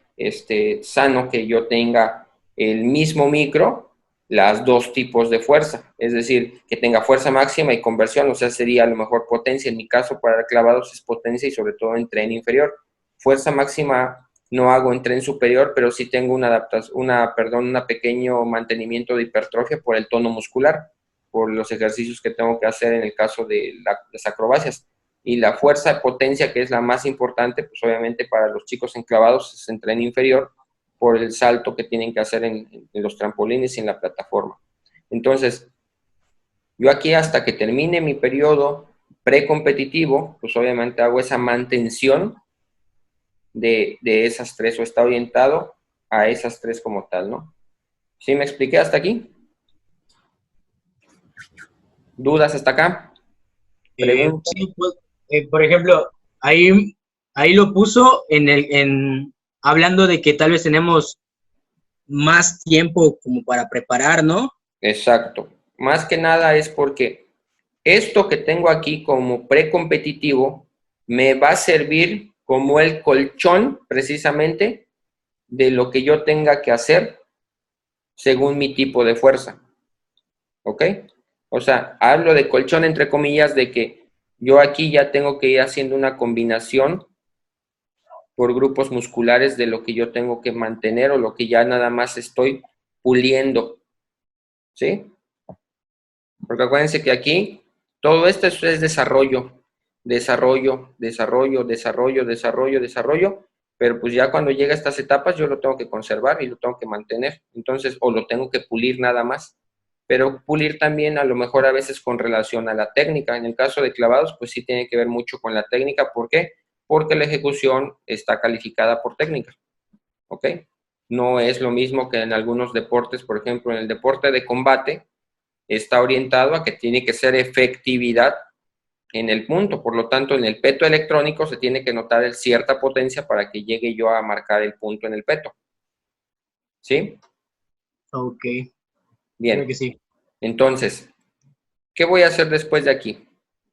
sano que yo tenga el mismo micro, las 2 tipos de fuerza, es decir, que tenga fuerza máxima y conversión, o sea, sería a lo mejor potencia, en mi caso para clavados es potencia y sobre todo en tren inferior. Fuerza máxima no hago en tren superior, pero sí tengo un pequeño mantenimiento de hipertrofia por el tono muscular, por los ejercicios que tengo que hacer en el caso de las acrobacias. Y la fuerza de potencia, que es la más importante, pues obviamente para los chicos enclavados es en tren inferior, por el salto que tienen que hacer en los trampolines y en la plataforma. Entonces, yo aquí hasta que termine mi periodo precompetitivo, pues obviamente hago esa mantención de esas 3 o está orientado a esas 3 como tal, ¿no? ¿Sí me expliqué hasta aquí? ¿Dudas hasta acá? ¿Preguntas? Sí, pues, por ejemplo, ahí lo puso hablando de que tal vez tenemos más tiempo como para preparar, ¿no? Exacto. Más que nada es porque esto que tengo aquí como precompetitivo me va a servir como el colchón precisamente de lo que yo tenga que hacer según mi tipo de fuerza. ¿Ok? O sea, hablo de colchón entre comillas de que yo aquí ya tengo que ir haciendo una combinación por grupos musculares de lo que yo tengo que mantener o lo que ya nada más estoy puliendo. ¿Sí? Porque acuérdense que aquí todo esto es desarrollo, pero pues ya cuando llega a estas etapas yo lo tengo que conservar y lo tengo que mantener, entonces, o lo tengo que pulir nada más, pero pulir también a lo mejor a veces con relación a la técnica. En el caso de clavados, pues sí tiene que ver mucho con la técnica. ¿Por qué? Porque la ejecución está calificada por técnica, ¿ok? No es lo mismo que en algunos deportes, por ejemplo, en el deporte de combate, está orientado a que tiene que ser efectividad en el punto. Por lo tanto, en el peto electrónico se tiene que notar cierta potencia para que llegue yo a marcar el punto en el peto. ¿Sí? Ok, Bien. creo que sí. Entonces, ¿qué voy a hacer después de aquí?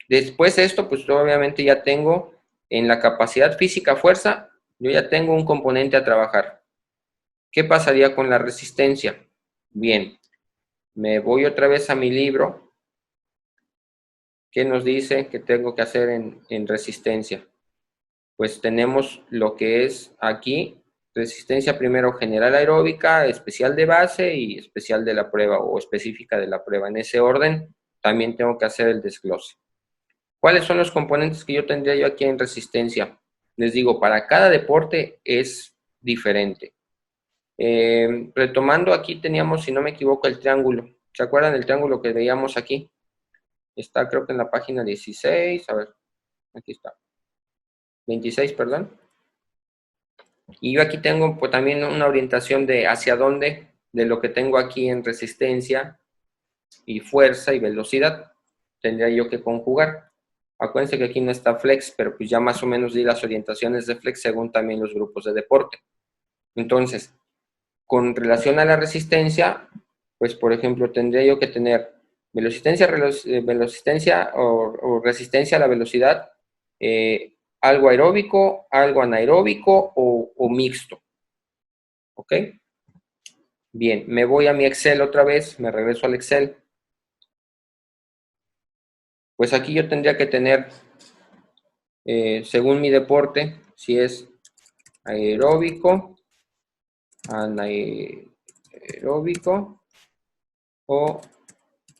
Después de esto, pues obviamente ya tengo en la capacidad física fuerza, yo ya tengo un componente a trabajar. ¿Qué pasaría con la resistencia? Bien, me voy otra vez a mi libro. ¿Qué nos dice que tengo que hacer en resistencia? pues tenemos lo que es aquí, resistencia primero general aeróbica, especial de base y especial de la prueba o específica de la prueba. En ese orden también tengo que hacer el desglose. ¿Cuáles son los componentes que yo tendría yo aquí en resistencia? Les digo, para cada deporte es diferente. Retomando, aquí teníamos, si no me equivoco, el triángulo. ¿Se acuerdan del triángulo que veíamos aquí? Está creo que en la página 16, a ver, aquí está. 26, perdón. Y yo aquí tengo pues, también una orientación de hacia dónde, de lo que tengo aquí en resistencia y fuerza y velocidad, tendría yo que conjugar. Acuérdense que aquí no está flex, pero pues ya más o menos di las orientaciones de flex según también los grupos de deporte. Entonces, con relación a la resistencia, pues por ejemplo, tendría yo que tener velocistencia o resistencia a la velocidad, algo aeróbico, algo anaeróbico o mixto. ¿Ok? Bien, me voy a mi Excel otra vez, me regreso al Excel. Pues aquí yo tendría que tener, según mi deporte, si es aeróbico, anaeróbico o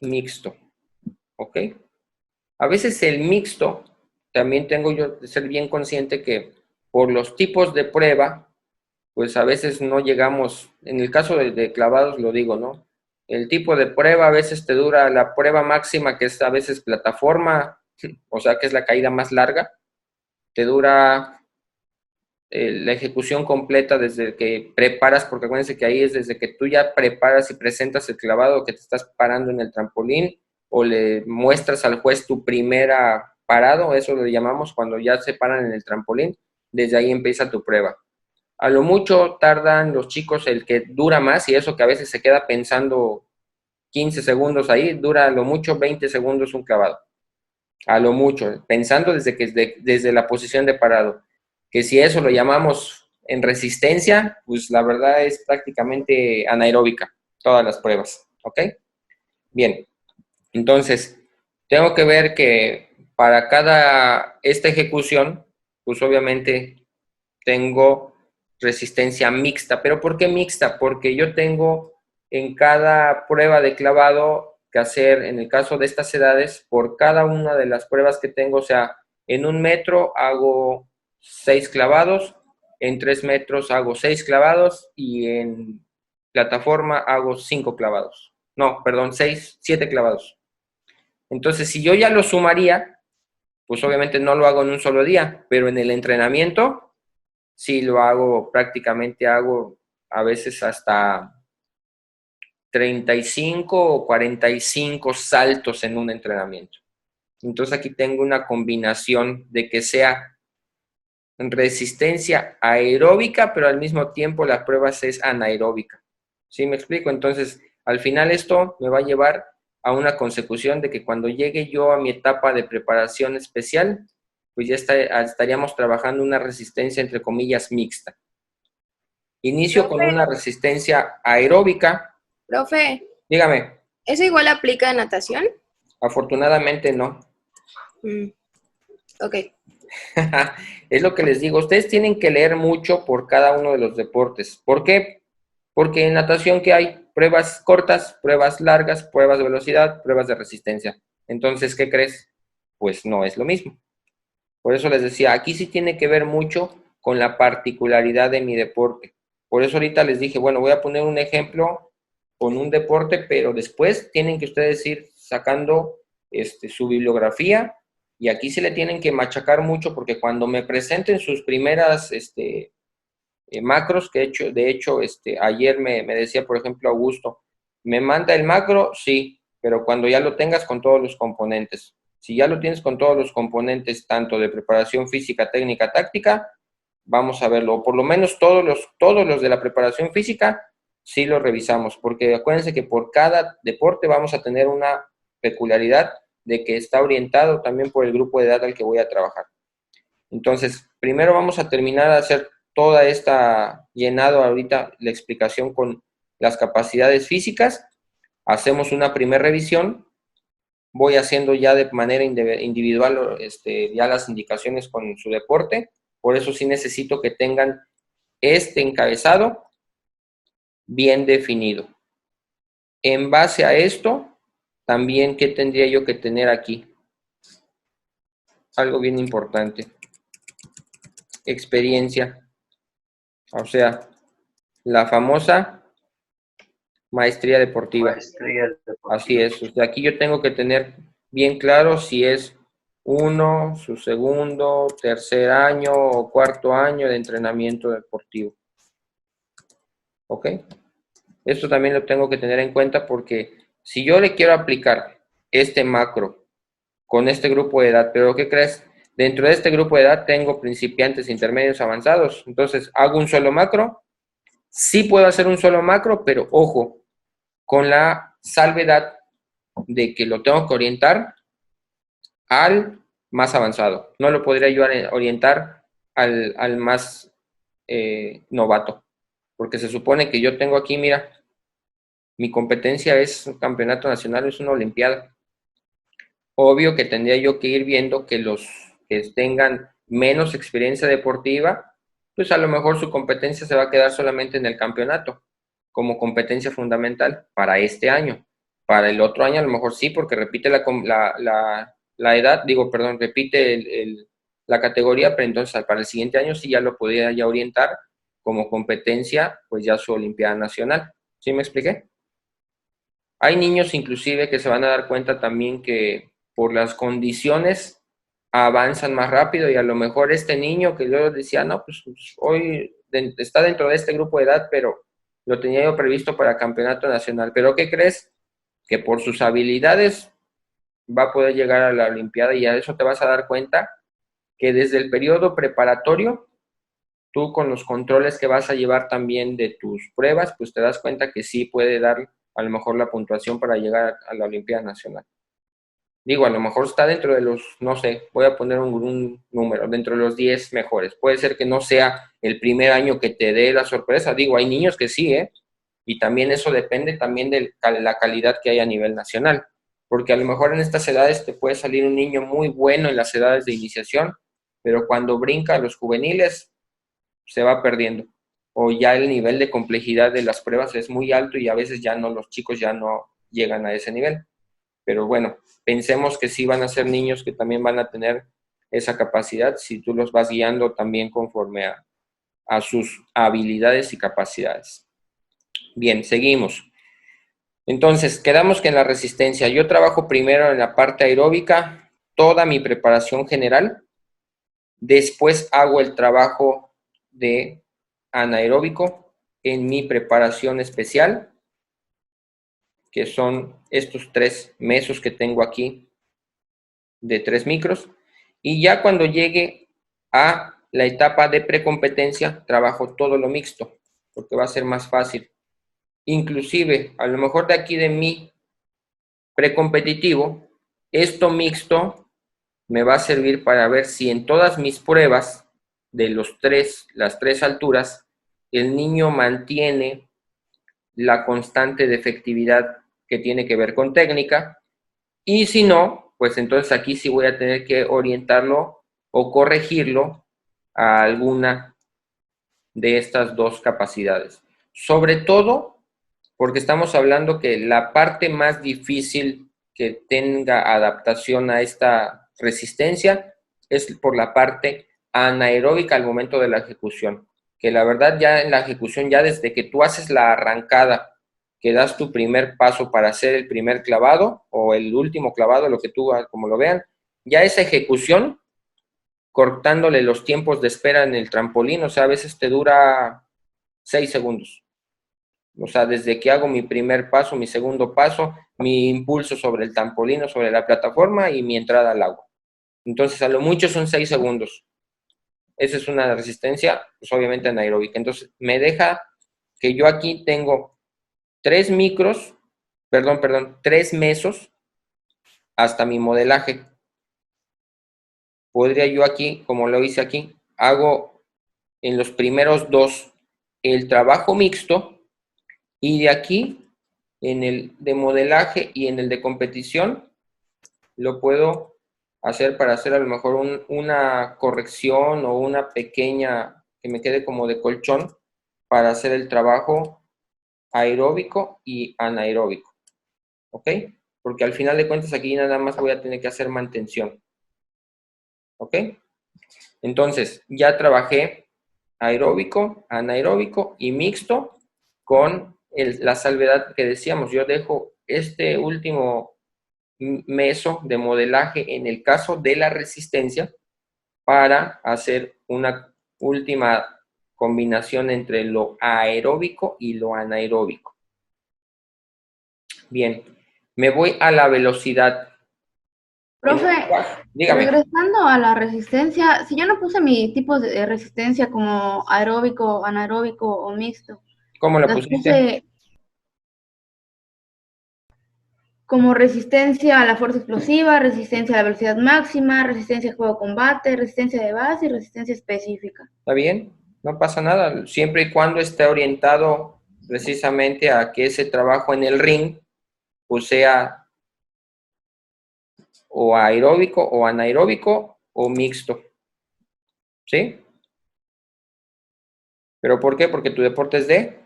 mixto. ¿Ok? A veces el mixto, también tengo yo que ser bien consciente que por los tipos de prueba, pues a veces no llegamos, en el caso de clavados lo digo, ¿no? El tipo de prueba a veces te dura la prueba máxima, que es a veces plataforma, o sea que es la caída más larga, te dura la ejecución completa desde que preparas, porque acuérdense que ahí es desde que tú ya preparas y presentas el clavado, que te estás parando en el trampolín, o le muestras al juez tu primera parado, eso lo llamamos cuando ya se paran en el trampolín, desde ahí empieza tu prueba. A lo mucho tardan los chicos el que dura más, y eso que a veces se queda pensando 15 segundos ahí, dura a lo mucho 20 segundos un clavado. A lo mucho, pensando desde la posición de parado. Que si eso lo llamamos en resistencia, pues la verdad es prácticamente anaeróbica, todas las pruebas, ¿ok? Bien, entonces, tengo que ver que para esta ejecución, pues obviamente tengo resistencia mixta. ¿Pero por qué mixta? Porque yo tengo en cada prueba de clavado que hacer, en el caso de estas edades, por cada una de las pruebas que tengo, o sea, en 1 metro hago 6 clavados, en 3 metros hago 6 clavados y en plataforma hago 5 clavados. No, perdón, 7 clavados. Entonces, si yo ya lo sumaría, pues obviamente no lo hago en un solo día, pero en el entrenamiento sí lo hago, prácticamente hago a veces hasta 35 o 45 saltos en un entrenamiento. Entonces aquí tengo una combinación de que sea resistencia aeróbica, pero al mismo tiempo la prueba es anaeróbica. ¿Sí me explico? Entonces, al final esto me va a llevar a una consecución de que cuando llegue yo a mi etapa de preparación especial, pues ya estaríamos trabajando una resistencia entre comillas mixta. Inicio con una resistencia aeróbica. Profe, Dígame, ¿eso igual aplica a natación? afortunadamente no. Ok. Es lo que les digo, ustedes tienen que leer mucho por cada uno de los deportes. ¿Por qué? Porque en natación, ¿qué hay? Pruebas cortas, pruebas largas, pruebas de velocidad, pruebas de resistencia. Entonces, ¿qué crees? Pues no es lo mismo. Por eso les decía, aquí sí tiene que ver mucho con la particularidad de mi deporte. Por eso ahorita les dije, bueno, voy a poner un ejemplo con un deporte, pero después tienen que ustedes ir sacando su bibliografía, y aquí sí le tienen que machacar mucho, porque cuando me presenten sus primeras macros, que de hecho ayer me decía, por ejemplo, Augusto, ¿me manda el macro? Sí, pero cuando ya lo tengas con todos los componentes. Si ya lo tienes con todos los componentes, tanto de preparación física, técnica, táctica, vamos a verlo. O por lo menos todos los de la preparación física, sí los revisamos, porque acuérdense que por cada deporte vamos a tener una peculiaridad de que está orientado también por el grupo de edad al que voy a trabajar. Entonces, primero vamos a terminar de hacer toda esta llenado ahorita la explicación con las capacidades físicas. Hacemos una primera revisión. Voy haciendo ya de manera individual ya las indicaciones con su deporte. Por eso sí necesito que tengan este encabezado bien definido. En base a esto, también, ¿qué tendría yo que tener aquí? Algo bien importante. Experiencia. O sea, la famosa maestría deportiva. Así es. O sea, aquí yo tengo que tener bien claro si es su segundo, tercer año o cuarto año de entrenamiento deportivo. ¿Ok? Esto también lo tengo que tener en cuenta porque si yo le quiero aplicar este macro con este grupo de edad, pero ¿qué crees? Dentro de este grupo de edad tengo principiantes, intermedios, avanzados. Entonces, hago un solo macro. Sí puedo hacer un solo macro, pero ojo, con la salvedad de que lo tengo que orientar al más avanzado. No lo podría yo orientar al más novato. Porque se supone que yo tengo aquí, mira, mi competencia es un campeonato nacional, es una olimpiada. Obvio que tendría yo que ir viendo que los que tengan menos experiencia deportiva, pues a lo mejor su competencia se va a quedar solamente en el campeonato, como competencia fundamental para este año. Para el otro año a lo mejor sí, porque repite la edad, repite la categoría, pero entonces para el siguiente año sí ya lo podría ya orientar como competencia, pues ya su Olimpiada Nacional. ¿Sí me expliqué? Hay niños inclusive que se van a dar cuenta también que por las condiciones avanzan más rápido y a lo mejor este niño que yo decía, no, pues hoy está dentro de este grupo de edad, pero lo tenía yo previsto para campeonato nacional. Pero ¿qué crees? Que por sus habilidades va a poder llegar a la Olimpiada y a eso te vas a dar cuenta que desde el periodo preparatorio, tú con los controles que vas a llevar también de tus pruebas, pues te das cuenta que sí puede dar a lo mejor la puntuación para llegar a la Olimpiada Nacional. Digo, a lo mejor está dentro de los, no sé, voy a poner un número, dentro de los 10 mejores. Puede ser que no sea el primer año que te dé la sorpresa. Digo, hay niños que sí, ¿eh? Y también eso depende también de la calidad que hay a nivel nacional. Porque a lo mejor en estas edades te puede salir un niño muy bueno en las edades de iniciación, pero cuando brinca a los juveniles se va perdiendo. O ya el nivel de complejidad de las pruebas es muy alto y a veces ya no, los chicos ya no llegan a ese nivel. Pero bueno, pensemos que sí van a ser niños que también van a tener esa capacidad si tú los vas guiando también conforme a sus habilidades y capacidades. Bien, seguimos. Entonces, quedamos que en la resistencia yo trabajo primero en la parte aeróbica, toda mi preparación general, después hago el trabajo de anaeróbico en mi preparación especial, que son estos 3 mesos que tengo aquí de 3 micros, y ya cuando llegue a la etapa de precompetencia, trabajo todo lo mixto, porque va a ser más fácil. Inclusive, a lo mejor de aquí de mi precompetitivo, esto mixto me va a servir para ver si en todas mis pruebas de las 3 alturas, el niño mantiene la constante de efectividad que tiene que ver con técnica, y si no, pues entonces aquí sí voy a tener que orientarlo o corregirlo a alguna de estas 2 capacidades. Sobre todo porque estamos hablando que la parte más difícil que tenga adaptación a esta resistencia es por la parte anaeróbica al momento de la ejecución. Que la verdad ya en la ejecución, ya desde que tú haces la arrancada, que das tu primer paso para hacer el primer clavado o el último clavado, lo que tú, como lo vean, ya esa ejecución, cortándole los tiempos de espera en el trampolín, o sea, a veces te dura 6 segundos. O sea, desde que hago mi primer paso, mi segundo paso, mi impulso sobre el trampolín o sobre la plataforma y mi entrada al agua. Entonces, a lo mucho son 6 segundos. Esa es una resistencia, pues obviamente anaeróbica. Entonces, me deja que yo aquí tengo 3 mesos hasta mi modelaje. Podría yo aquí, como lo hice aquí, hago en los primeros 2 el trabajo mixto y de aquí, en el de modelaje y en el de competición, lo puedo hacer para hacer a lo mejor una corrección o una pequeña, que me quede como de colchón, para hacer el trabajo aeróbico y anaeróbico, ¿ok? Porque al final de cuentas aquí nada más voy a tener que hacer mantención, ¿ok? Entonces, ya trabajé aeróbico, anaeróbico y mixto con la salvedad que decíamos. Yo dejo este último meso de modelaje en el caso de la resistencia para hacer una última combinación entre lo aeróbico y lo anaeróbico. Bien, me voy a la velocidad. Profe, Dígame, regresando a la resistencia, si yo no puse mi tipo de resistencia como aeróbico, anaeróbico o mixto, ¿cómo la las pusiste? puse como resistencia a la fuerza explosiva, resistencia a la velocidad máxima, resistencia a juego combate, resistencia de base y resistencia específica. ¿Está bien? No pasa nada, siempre y cuando esté orientado precisamente a que ese trabajo en el ring pues sea o aeróbico o anaeróbico o mixto, ¿sí? ¿Pero por qué? Porque tu deporte es de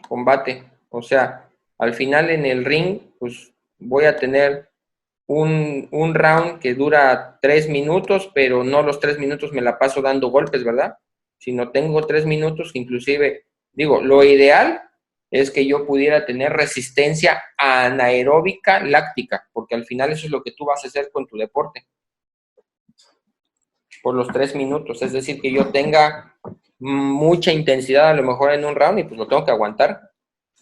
combate, o sea, al final en el ring pues voy a tener un round que dura 3 minutos, pero no los 3 minutos me la paso dando golpes, ¿verdad? Sino tengo 3 minutos, inclusive, digo, lo ideal es que yo pudiera tener resistencia anaeróbica láctica, porque al final eso es lo que tú vas a hacer con tu deporte, por los 3 minutos, es decir, que yo tenga mucha intensidad a lo mejor en un round y pues lo tengo que aguantar.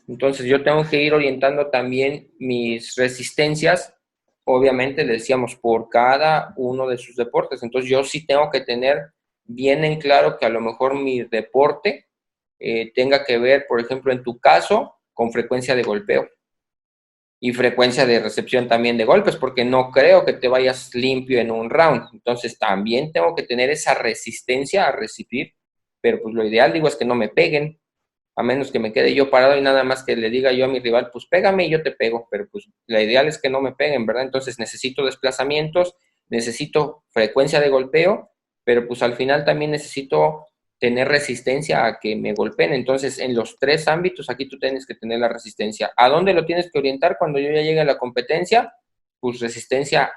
Entonces yo tengo que ir orientando también mis resistencias, obviamente le decíamos, por cada uno de sus deportes. Entonces yo sí tengo que tener bien en claro que a lo mejor mi deporte tenga que ver, por ejemplo, en tu caso, con frecuencia de golpeo y frecuencia de recepción también de golpes, porque no creo que te vayas limpio en un round. Entonces también tengo que tener esa resistencia a recibir, pero pues lo ideal, digo, es que no me peguen, a menos que me quede yo parado y nada más que le diga yo a mi rival, pues pégame y yo te pego, pero pues la ideal es que no me peguen, ¿verdad? Entonces necesito desplazamientos, necesito frecuencia de golpeo, pero pues al final también necesito tener resistencia a que me golpeen. Entonces, en los 3 ámbitos, aquí tú tienes que tener la resistencia. ¿A dónde lo tienes que orientar cuando yo ya llegue a la competencia? Pues resistencia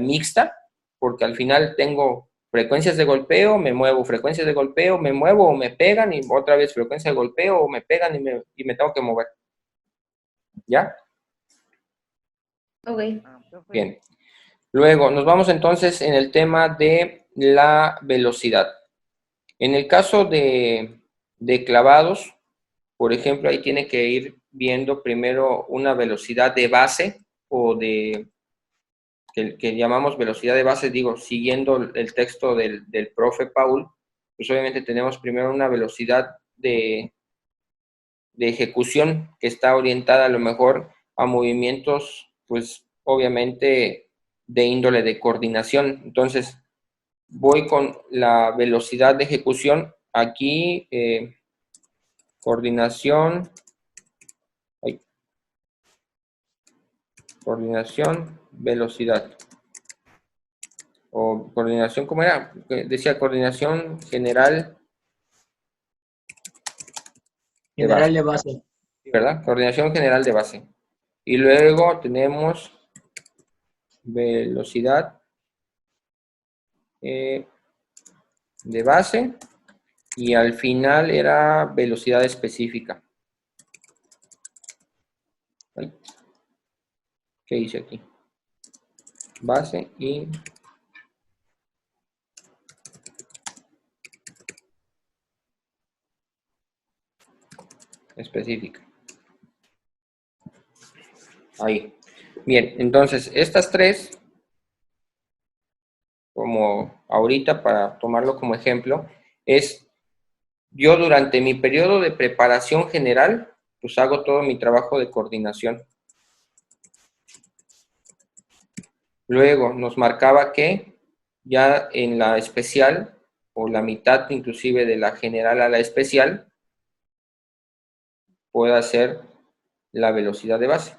mixta, porque al final tengo frecuencias de golpeo, me muevo, frecuencias de golpeo, me muevo o me pegan y otra vez frecuencia de golpeo o me pegan y me tengo que mover. ¿Ya? Ok. Bien. Luego, nos vamos entonces en el tema de la velocidad. En el caso de clavados, por ejemplo, ahí tiene que ir viendo primero una velocidad de base o de que llamamos velocidad de base, digo, siguiendo el texto del profe Paul, pues obviamente tenemos primero una velocidad de ejecución que está orientada a lo mejor a movimientos, pues obviamente de índole de coordinación. Entonces, voy con la velocidad de ejecución. Aquí, coordinación, velocidad. O coordinación, ¿cómo era? Decía coordinación general de base, General de base. ¿verdad? Coordinación general de base. Y luego tenemos velocidad de base y al final era velocidad específica. Ay, ¿qué hice aquí? Base y específica. Ahí. Bien, entonces estas 3, como ahorita para tomarlo como ejemplo, es yo durante mi periodo de preparación general, pues hago todo mi trabajo de coordinación. Luego nos marcaba que ya en la especial, o la mitad inclusive de la general a la especial, puedo hacer la velocidad de base.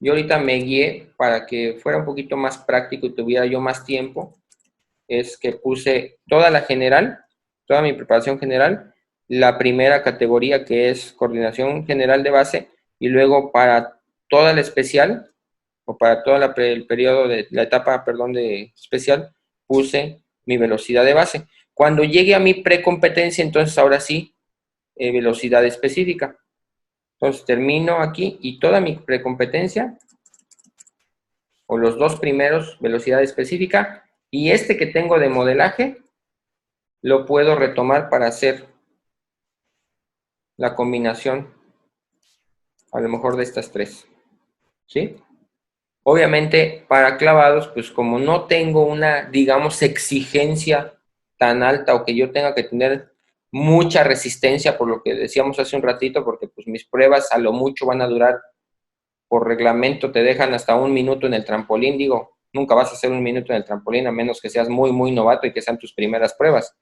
yo ahorita me guié para que fuera un poquito más práctico y tuviera yo más tiempo, es que puse toda la general, toda mi preparación general, la primera categoría que es coordinación general de base, y luego para toda la especial, o para todo el periodo de la etapa, perdón, de especial, puse mi velocidad de base. Cuando llegue a mi precompetencia, entonces ahora sí, velocidad específica. Entonces termino aquí y toda mi precompetencia, o los dos primeros, velocidad específica, y este que tengo de modelaje, lo puedo retomar para hacer la combinación, a lo mejor de estas tres, ¿sí? Obviamente, para clavados, pues como no tengo una, digamos, exigencia tan alta o que yo tenga que tener mucha resistencia, por lo que decíamos hace un ratito, porque pues mis pruebas a lo mucho van a durar, por reglamento te dejan hasta 1 minuto en el trampolín, digo, nunca vas a hacer 1 minuto en el trampolín a menos que seas muy, muy novato y que sean tus primeras pruebas,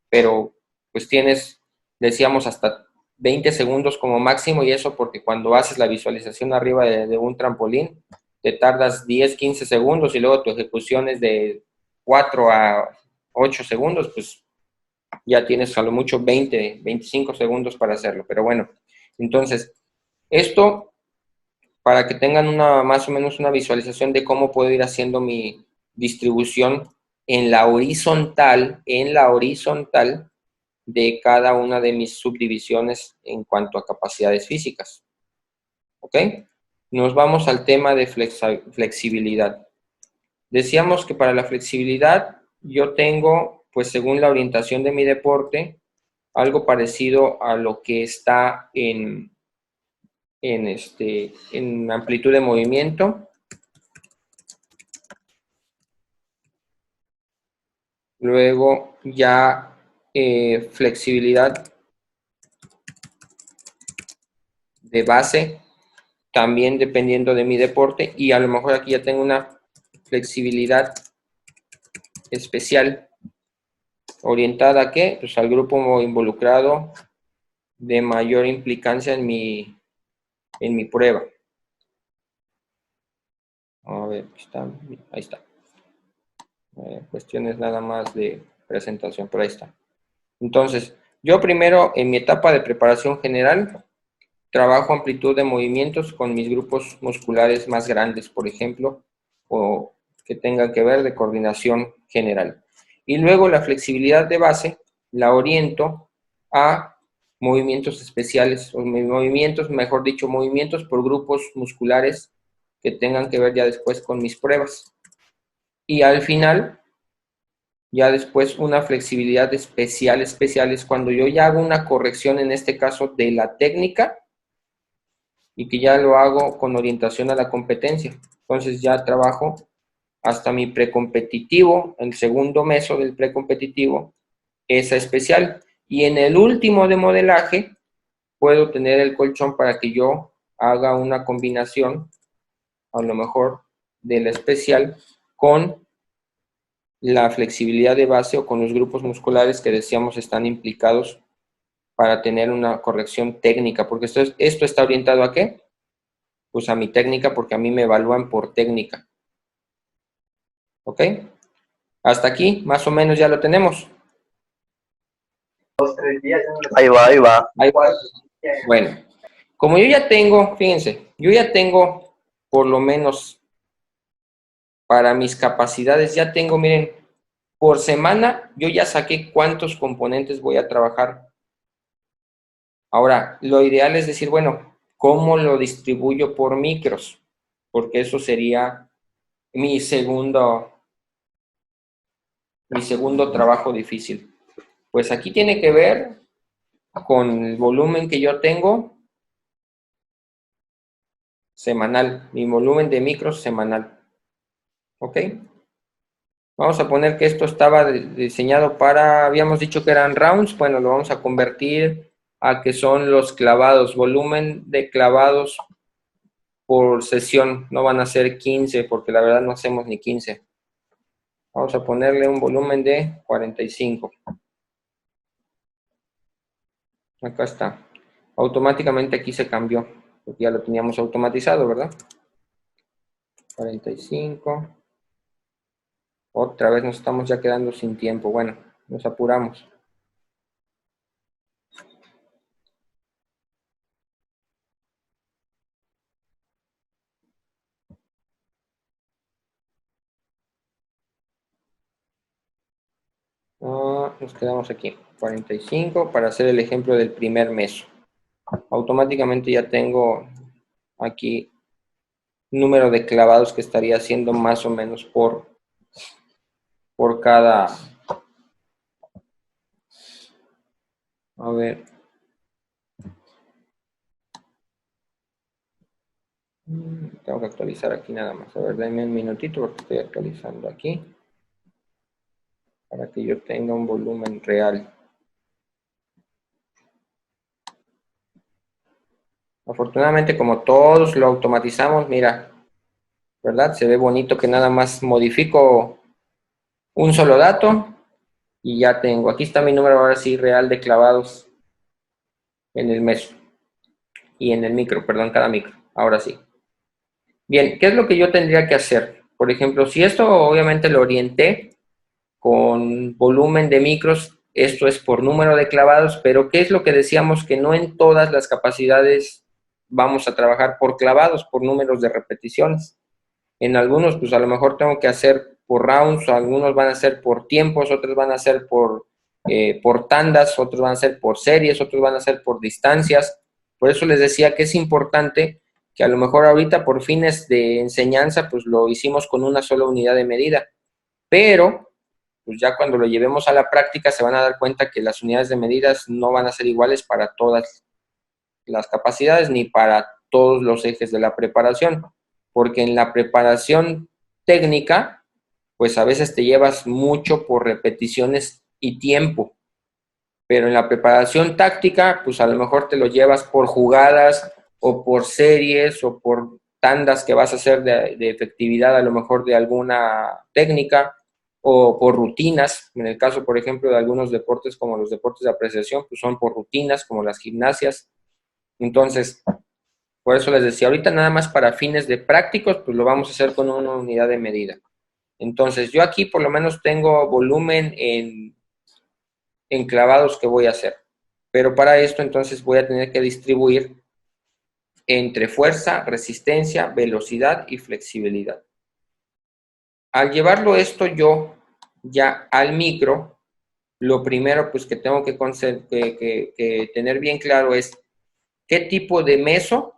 pero pues tienes, decíamos, hasta 20 segundos como máximo, y eso porque cuando haces la visualización arriba de un trampolín, te tardas 10, 15 segundos y luego tu ejecución es de 4 a 8 segundos, pues ya tienes a lo mucho 20, 25 segundos para hacerlo. Pero bueno, entonces, esto para que tengan más o menos una visualización de cómo puedo ir haciendo mi distribución en la horizontal de cada una de mis subdivisiones en cuanto a capacidades físicas. ¿Ok? Nos vamos al tema de flexibilidad. Decíamos que para la flexibilidad yo tengo, pues según la orientación de mi deporte, algo parecido a lo que está en amplitud de movimiento. Luego ya flexibilidad de base, también dependiendo de mi deporte, y a lo mejor aquí ya tengo una flexibilidad especial, orientada a ¿qué? Pues al grupo involucrado de mayor implicancia en mi prueba. A ver, ahí está. Cuestiones nada más de presentación, pero ahí está. Entonces, yo primero en mi etapa de preparación general trabajo amplitud de movimientos con mis grupos musculares más grandes, por ejemplo, o que tengan que ver de coordinación general. Y luego la flexibilidad de base la oriento a movimientos especiales, o movimientos, mejor dicho, movimientos por grupos musculares que tengan que ver ya después con mis pruebas. Y al final, ya después una flexibilidad especial es cuando yo ya hago una corrección, en este caso, de la técnica, y que ya lo hago con orientación a la competencia. Entonces ya trabajo hasta mi precompetitivo, el segundo meso del precompetitivo, esa especial. Y en el último de modelaje, puedo tener el colchón para que yo haga una combinación, a lo mejor, de la especial con la flexibilidad de base o con los grupos musculares que decíamos están implicados para tener una corrección técnica, porque esto está orientado ¿a qué? Pues a mi técnica, porque a mí me evalúan por técnica. ¿Ok? Hasta aquí, más o menos ya lo tenemos. Ahí va, ahí va. Ahí va. Bueno, como yo ya tengo, fíjense, yo ya tengo por lo menos para mis capacidades, ya tengo, miren, por semana yo ya saqué cuántos componentes voy a trabajar. Ahora, lo ideal es decir, bueno, ¿cómo lo distribuyo por micros? Porque eso sería mi segundo trabajo difícil. Pues aquí tiene que ver con el volumen que yo tengo semanal, mi volumen de micros semanal. ¿Ok? Vamos a poner que esto estaba diseñado para, habíamos dicho que eran rounds, bueno, lo vamos a convertir a que son los clavados, volumen de clavados por sesión, no van a ser 15, porque la verdad no hacemos ni 15. Vamos a ponerle un volumen de 45. Acá está. Automáticamente aquí se cambió, porque ya lo teníamos automatizado, ¿verdad? 45. Otra vez nos estamos ya quedando sin tiempo. Bueno, nos apuramos. Nos quedamos aquí. 45 para hacer el ejemplo del primer mes. Automáticamente ya tengo aquí número de clavados que estaría haciendo más o menos por cada. A ver. Tengo que actualizar aquí nada más. A ver, denme un minutito porque estoy actualizando aquí. Para que yo tenga un volumen real. Afortunadamente, como todos lo automatizamos, mira, ¿verdad? Se ve bonito que nada más modifico un solo dato y ya tengo. Aquí está mi número ahora sí real de clavados en el meso y en el micro, perdón, cada micro. Ahora sí. Bien, ¿qué es lo que yo tendría que hacer? Por ejemplo, si esto obviamente lo orienté con volumen de micros, esto es por número de clavados, pero ¿qué es lo que decíamos? Que no en todas las capacidades vamos a trabajar por clavados, por números de repeticiones. En algunos, pues a lo mejor tengo que hacer por rounds, algunos van a ser por tiempos, otros van a ser por tandas, otros van a ser por series, otros van a ser por distancias. Por eso les decía que es importante que a lo mejor ahorita por fines de enseñanza, pues lo hicimos con una sola unidad de medida. Pero, pues ya cuando lo llevemos a la práctica se van a dar cuenta que las unidades de medidas no van a ser iguales para todas las capacidades ni para todos los ejes de la preparación, porque en la preparación técnica, pues a veces te llevas mucho por repeticiones y tiempo, pero en la preparación táctica, pues a lo mejor te lo llevas por jugadas o por series o por tandas que vas a hacer de efectividad a lo mejor de alguna técnica o por rutinas. En el caso, por ejemplo, de algunos deportes como los deportes de apreciación, pues son por rutinas como las gimnasias. Entonces, por eso les decía, ahorita nada más para fines de prácticos, pues lo vamos a hacer con una unidad de medida. Entonces, yo aquí por lo menos tengo volumen en clavados que voy a hacer. Pero para esto entonces voy a tener que distribuir entre fuerza, resistencia, velocidad y flexibilidad. Al llevarlo esto yo ya al micro, lo primero pues que tengo que tener bien claro es qué tipo de meso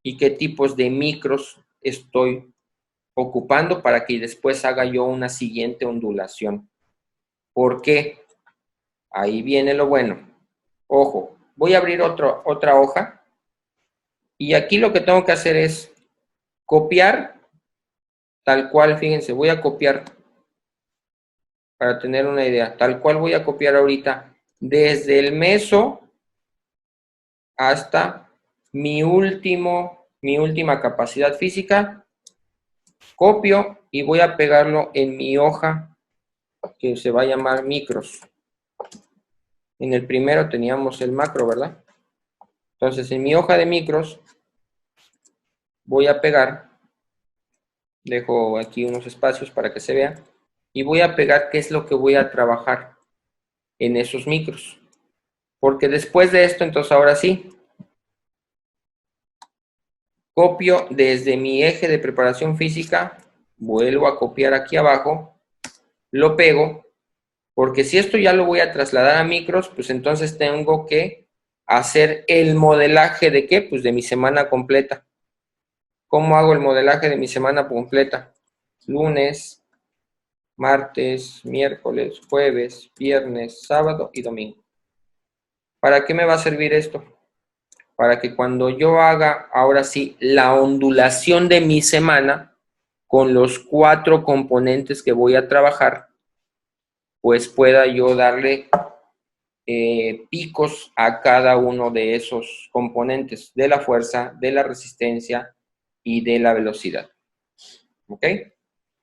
y qué tipos de micros estoy ocupando para que después haga yo una siguiente ondulación. ¿Por qué? Ahí viene lo bueno. Ojo, voy a abrir otra hoja y aquí lo que tengo que hacer es copiar tal cual, fíjense, voy a copiar para tener una idea, tal cual voy a copiar ahorita desde el meso hasta mi última capacidad física, copio y voy a pegarlo en mi hoja que se va a llamar micros. En el primero teníamos el macro, ¿verdad? Entonces en mi hoja de micros voy a pegar, dejo aquí unos espacios para que se vea, y voy a pegar qué es lo que voy a trabajar en esos micros. Porque después de esto, entonces ahora sí, copio desde mi eje de preparación física, vuelvo a copiar aquí abajo, lo pego, porque si esto ya lo voy a trasladar a micros, pues entonces tengo que hacer el modelaje de ¿qué? Pues de mi semana completa. ¿Cómo hago el modelaje de mi semana completa? Lunes, martes, miércoles, jueves, viernes, sábado y domingo. ¿Para qué me va a servir esto? Para que cuando yo haga, ahora sí, la ondulación de mi semana con los 4 componentes que voy a trabajar, pues pueda yo darle picos a cada uno de esos componentes, de la fuerza, de la resistencia y de la velocidad. ¿Ok?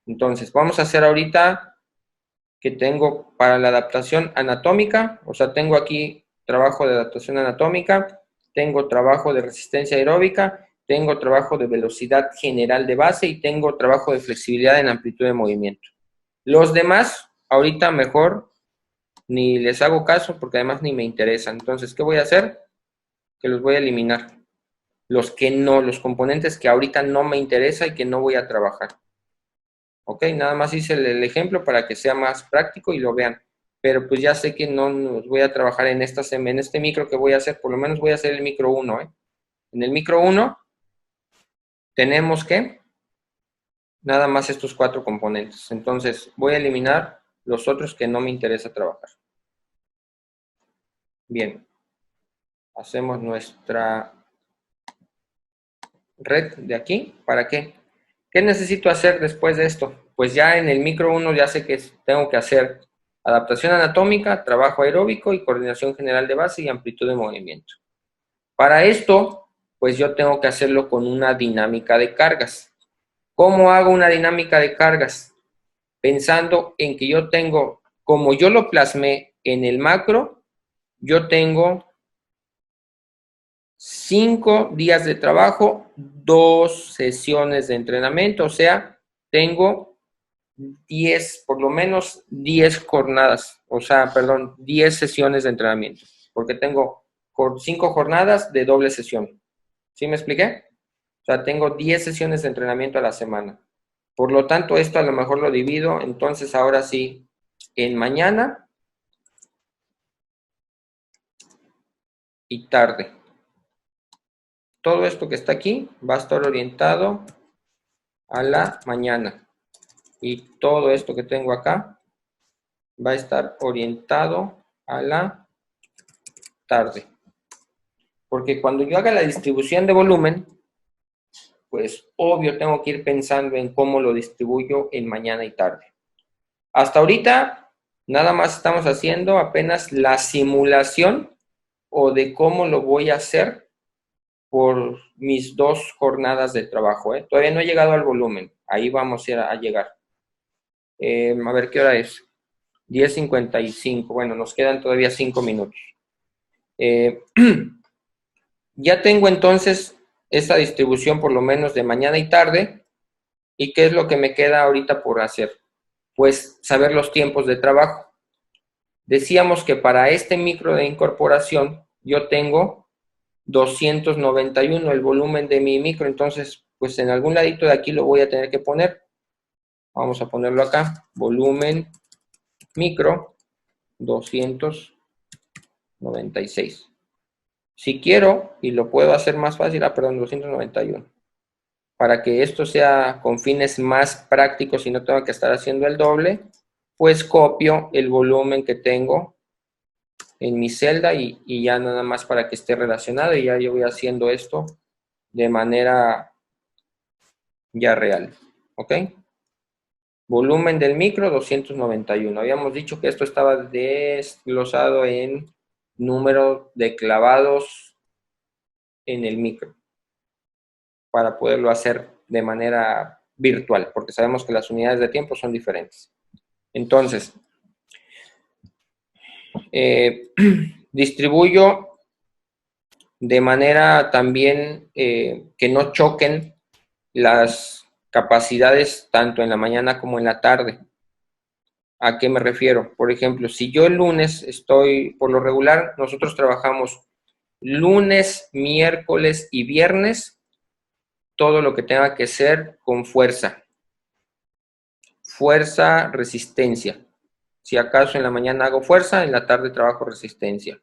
Entonces, vamos a hacer ahorita que tengo para la adaptación anatómica, o sea, tengo aquí trabajo de adaptación anatómica, tengo trabajo de resistencia aeróbica tengo trabajo de velocidad general de base y tengo trabajo de flexibilidad en amplitud de movimiento. Los demás, ahorita mejor ni les hago caso porque además ni me interesan. Entonces, ¿qué voy a hacer? Que los voy a eliminar. Los componentes que ahorita no me interesa y que no voy a trabajar. Ok, nada más hice el ejemplo para que sea más práctico y lo vean. Pero pues ya sé que no los voy a trabajar en este micro que voy a hacer, por lo menos voy a hacer el micro 1, ¿eh? En el micro 1 tenemos que nada más estos 4 componentes. Entonces voy a eliminar los otros que no me interesa trabajar. Bien, hacemos nuestra red de aquí. ¿Para qué? ¿Qué necesito hacer después de esto? Pues ya en el micro 1 ya sé que tengo que hacer adaptación anatómica, trabajo aeróbico y coordinación general de base y amplitud de movimiento. Para esto, pues yo tengo que hacerlo con una dinámica de cargas. ¿Cómo hago una dinámica de cargas? Pensando en que yo tengo, como yo lo plasmé en el macro, yo tengo 5 días de trabajo, 2 sesiones de entrenamiento, o sea, tengo 10, por lo menos 10 jornadas, 10 sesiones de entrenamiento, porque tengo 5 jornadas de doble sesión. ¿Sí me expliqué? O sea, tengo 10 sesiones de entrenamiento a la semana. Por lo tanto, esto a lo mejor lo divido, entonces ahora sí, en mañana y tarde. Todo esto que está aquí va a estar orientado a la mañana. Y todo esto que tengo acá va a estar orientado a la tarde. Porque cuando yo haga la distribución de volumen, pues obvio tengo que ir pensando en cómo lo distribuyo en mañana y tarde. Hasta ahorita, nada más estamos haciendo apenas la simulación o de cómo lo voy a hacer por mis 2 jornadas de trabajo, ¿eh? Todavía no he llegado al volumen. Ahí vamos a llegar. A ver, ¿qué hora es? 10:55. Bueno, nos quedan todavía 5 minutos. Ya tengo entonces esta distribución por lo menos de mañana y tarde. ¿Y qué es lo que me queda ahorita por hacer? Pues saber los tiempos de trabajo. Decíamos que para este micro de incorporación yo tengo 291 el volumen de mi micro, entonces pues en algún ladito de aquí lo voy a tener que poner. Vamos a ponerlo acá, volumen micro 296. Si quiero, y lo puedo hacer más fácil, 291. Para que esto sea con fines más prácticos y no tengo que estar haciendo el doble, pues copio el volumen que tengo en mi celda y ya nada más para que esté relacionado y ya yo voy haciendo esto de manera ya real. ¿Ok? Volumen del micro 291. Habíamos dicho que esto estaba desglosado en número de clavados en el micro para poderlo hacer de manera virtual, porque sabemos que las unidades de tiempo son diferentes. Entonces, distribuyo de manera también que no choquen las capacidades tanto en la mañana como en la tarde. ¿A qué me refiero? Por ejemplo, si yo el lunes estoy, por lo regular, nosotros trabajamos lunes, miércoles y viernes, todo lo que tenga que ser con fuerza. Fuerza, resistencia. Si acaso en la mañana hago fuerza, en la tarde trabajo resistencia.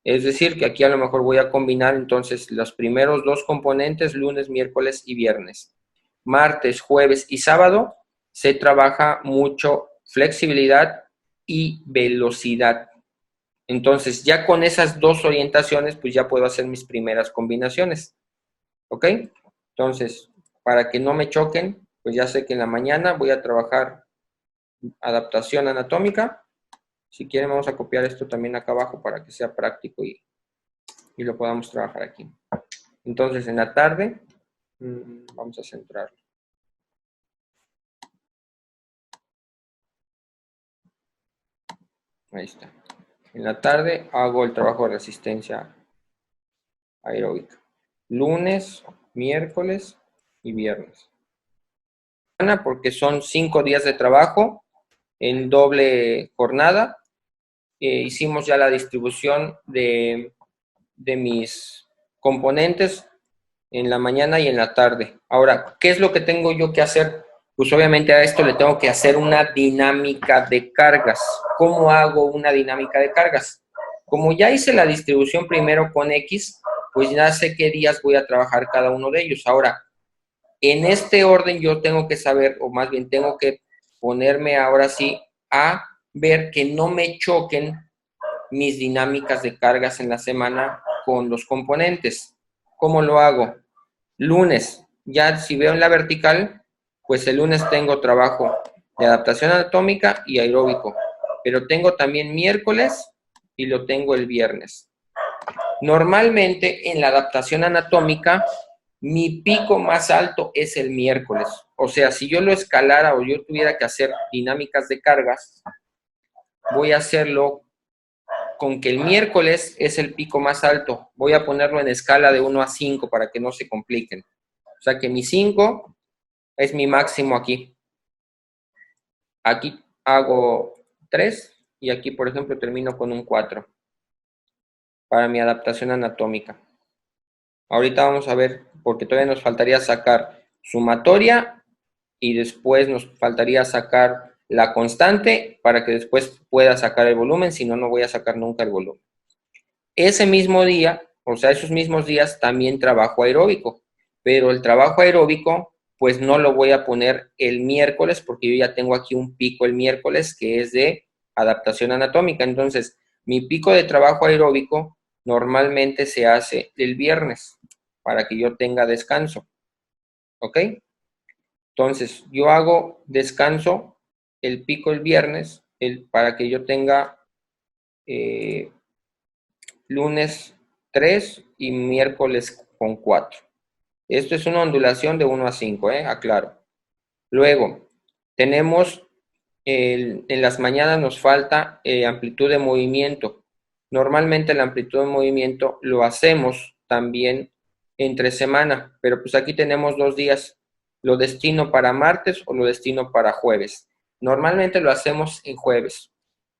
Es decir, que aquí a lo mejor voy a combinar entonces los primeros 2 componentes, lunes, miércoles y viernes. Martes, jueves y sábado se trabaja mucho flexibilidad y velocidad. Entonces, ya con esas 2 orientaciones, pues ya puedo hacer mis primeras combinaciones. ¿Ok? Entonces, para que no me choquen, pues ya sé que en la mañana voy a trabajar adaptación anatómica. Si quieren, vamos a copiar esto también acá abajo para que sea práctico y lo podamos trabajar aquí. Entonces, en la tarde, vamos a centrarlo. Ahí está. En la tarde hago el trabajo de resistencia aeróbica. Lunes, miércoles y viernes. Porque son 5 días de trabajo en doble jornada. Hicimos ya la distribución de mis componentes en la mañana y en la tarde. Ahora, ¿qué es lo que tengo yo que hacer? Pues obviamente a esto le tengo que hacer una dinámica de cargas. ¿Cómo hago una dinámica de cargas? Como ya hice la distribución primero con X, pues ya sé qué días voy a trabajar cada uno de ellos. Ahora, en este orden yo tengo que saber, o más bien tengo que ponerme ahora sí a ver que no me choquen mis dinámicas de cargas en la semana con los componentes. ¿Cómo lo hago? Lunes, ya si veo en la vertical, pues el lunes tengo trabajo de adaptación anatómica y aeróbico, pero tengo también miércoles y lo tengo el viernes. Normalmente en la adaptación anatómica, mi pico más alto es el miércoles. O sea, si yo lo escalara o yo tuviera que hacer dinámicas de cargas, voy a hacerlo con que el miércoles es el pico más alto. Voy a ponerlo en escala de 1 a 5 para que no se compliquen. O sea que mi 5 es mi máximo aquí. Aquí hago 3 y aquí, por ejemplo, termino con un 4 para mi adaptación anatómica. Ahorita vamos a ver, porque todavía nos faltaría sacar sumatoria y después nos faltaría sacar la constante para que después pueda sacar el volumen, si no, no voy a sacar nunca el volumen. Ese mismo día, o sea, esos mismos días también trabajo aeróbico, pero el trabajo aeróbico, pues no lo voy a poner el miércoles porque yo ya tengo aquí un pico el miércoles que es de adaptación anatómica. Entonces, mi pico de trabajo aeróbico normalmente se hace el viernes para que yo tenga descanso. ¿Ok? Entonces, yo hago descanso el pico el viernes para que yo tenga lunes 3 y miércoles con 4. Esto es una ondulación de 1 a 5, aclaro. Luego, tenemos, en las mañanas nos falta amplitud de movimiento. Normalmente la amplitud de movimiento lo hacemos también entre semana, pero pues aquí tenemos 2 días. Lo destino para martes o lo destino para jueves. Normalmente lo hacemos en jueves.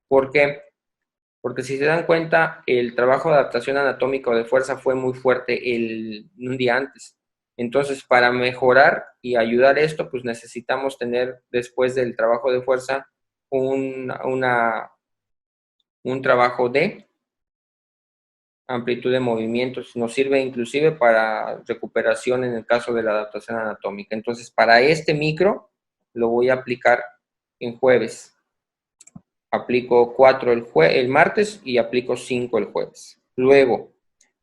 ¿Por qué? Porque si se dan cuenta, el trabajo de adaptación anatómica o de fuerza fue muy fuerte un día antes. Entonces, para mejorar y ayudar esto, pues necesitamos tener después del trabajo de fuerza un trabajo de amplitud de movimientos. Nos sirve inclusive para recuperación en el caso de la adaptación anatómica. Entonces, para este micro lo voy a aplicar en jueves. Aplico 4 el martes y aplico 5 el jueves. Luego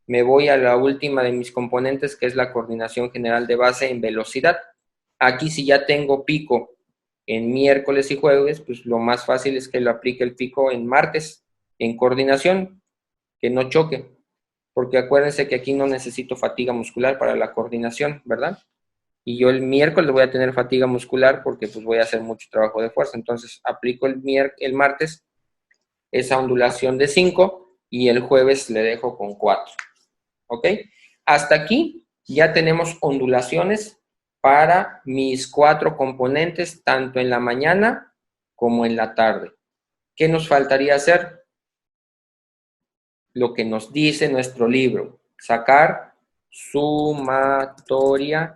me voy a la última de mis componentes, que es la coordinación general de base en velocidad. Aquí si ya tengo pico en miércoles y jueves, pues lo más fácil es que lo aplique el pico en martes, en coordinación, que no choque. Porque acuérdense que aquí no necesito fatiga muscular para la coordinación, ¿verdad? Y yo el miércoles voy a tener fatiga muscular porque pues voy a hacer mucho trabajo de fuerza. Entonces aplico el martes esa ondulación de 5 y el jueves le dejo con 4. ¿Ok? Hasta aquí ya tenemos ondulaciones para mis 4 componentes, tanto en la mañana como en la tarde. ¿Qué nos faltaría hacer? Lo que nos dice nuestro libro, sacar sumatoria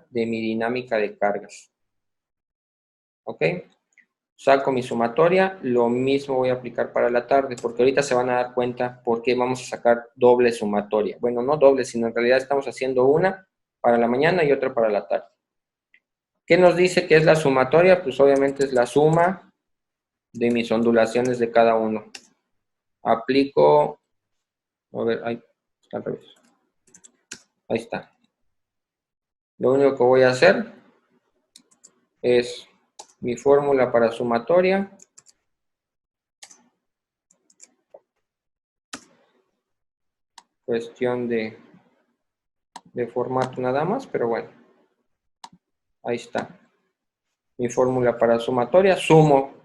de mi dinámica de cargas. ¿Ok? Saco mi sumatoria, lo mismo voy a aplicar para la tarde, porque ahorita se van a dar cuenta por qué vamos a sacar doble sumatoria. Bueno, no doble, sino en realidad estamos haciendo una para la mañana y otra para la tarde. ¿Qué nos dice que es la sumatoria? Pues obviamente es la suma de mis ondulaciones de cada uno. Aplico, a ver, ahí está al revés. Ahí está. Lo único que voy a hacer es mi fórmula para sumatoria. Cuestión de formato nada más, pero bueno. Ahí está. Mi fórmula para sumatoria. Sumo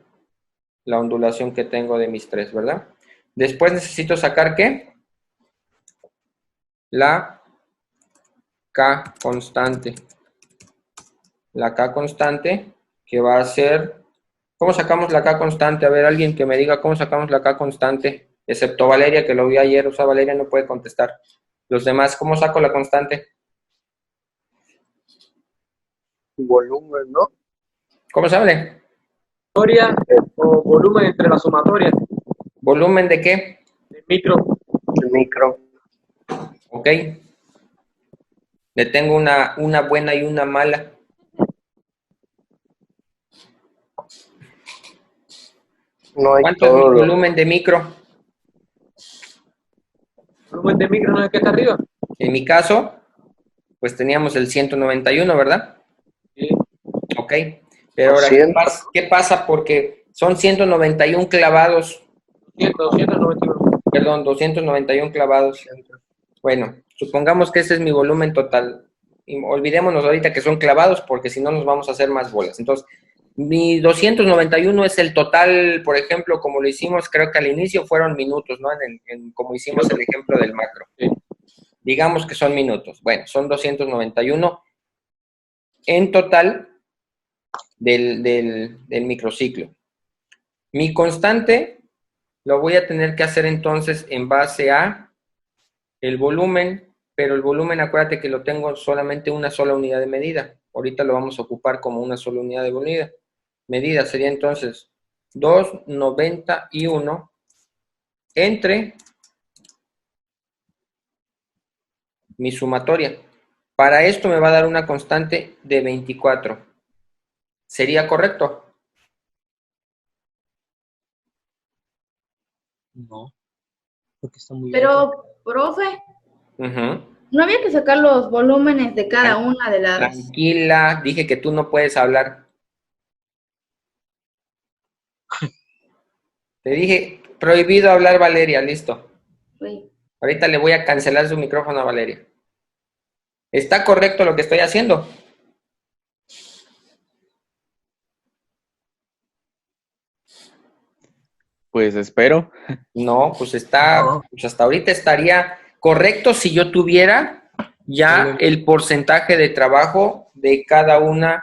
la ondulación que tengo de mis 3, ¿verdad? Después necesito sacar, ¿qué? La K constante. La K constante que va a ser... ¿Cómo sacamos la K constante? A ver, alguien que me diga cómo sacamos la K constante. Excepto Valeria, que lo vi ayer. O sea, Valeria no puede contestar. Los demás, ¿cómo saco la constante? Volumen, ¿no? ¿Cómo se abre? Sumatoria o volumen entre la sumatoria ¿Volumen de qué? del micro. El micro. Ok. Le tengo una buena y una mala. No hay ¿Cuánto es mi todo. volumen de micro? Volumen de micro no es el que está arriba. En mi caso, pues teníamos el 191, ¿verdad? Sí. Ok. Pero ahora, 200. ¿qué pasa? Porque son 191 clavados. 291. Perdón, 291 clavados. Bueno, supongamos que ese es mi volumen total. Y olvidémonos ahorita que son clavados porque si no nos vamos a hacer más bolas. Entonces, mi 291 es el total, por ejemplo, como lo hicimos, creo que al inicio fueron minutos, ¿no? Como hicimos el ejemplo del macro. Sí. Digamos que son minutos. Bueno, son 291 en total del microciclo. Mi constante lo voy a tener que hacer entonces en base a el volumen, pero el volumen, acuérdate que lo tengo solamente una sola unidad de medida. Ahorita lo vamos a ocupar como una sola unidad de medida. Medida sería entonces 291 entre mi sumatoria. Para esto me va a dar una constante de 24. ¿Sería correcto? No, porque está muy alto. Pero, profe, Ujú. ¿no había que sacar los volúmenes de cada una de las... Tranquila, dije que tú no puedes hablar. Te dije, prohibido hablar, Valeria, listo. Uy, Ahorita le voy a cancelar su micrófono a Valeria. ¿Está correcto lo que estoy haciendo? Pues espero. No, pues está, No. pues hasta ahorita estaría correcto si yo tuviera ya el porcentaje de trabajo de cada uno.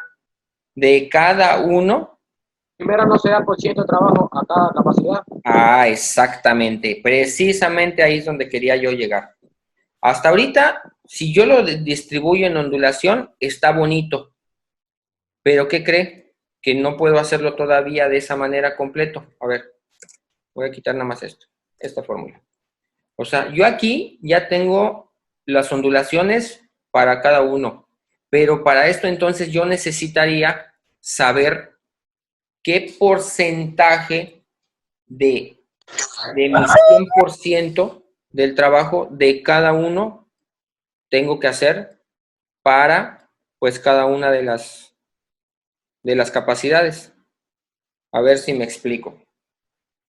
Primero no se da por ciento de trabajo a cada capacidad. Ah, exactamente. Precisamente ahí es donde quería yo llegar. Hasta ahorita, si yo lo distribuyo en ondulación, está bonito. Pero ¿qué cree? Que no puedo hacerlo todavía de esa manera completo. A ver, voy a quitar nada más esta fórmula. O sea, yo aquí ya tengo las ondulaciones para cada uno. Pero para esto entonces yo necesitaría saber qué porcentaje de mi 100% del trabajo de cada uno tengo que hacer para, pues, cada una de las capacidades. A ver si me explico.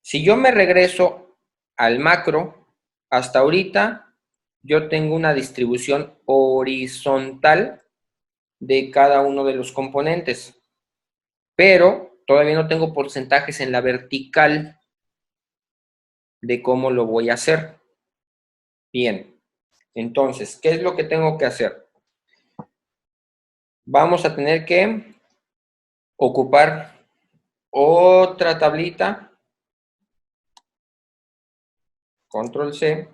Si yo me regreso al macro, hasta ahorita yo tengo una distribución horizontal de cada uno de los componentes, pero todavía no tengo porcentajes en la vertical de cómo lo voy a hacer. Bien, entonces, ¿qué es lo que tengo que hacer? Vamos a tener que ocupar otra tablita, control C,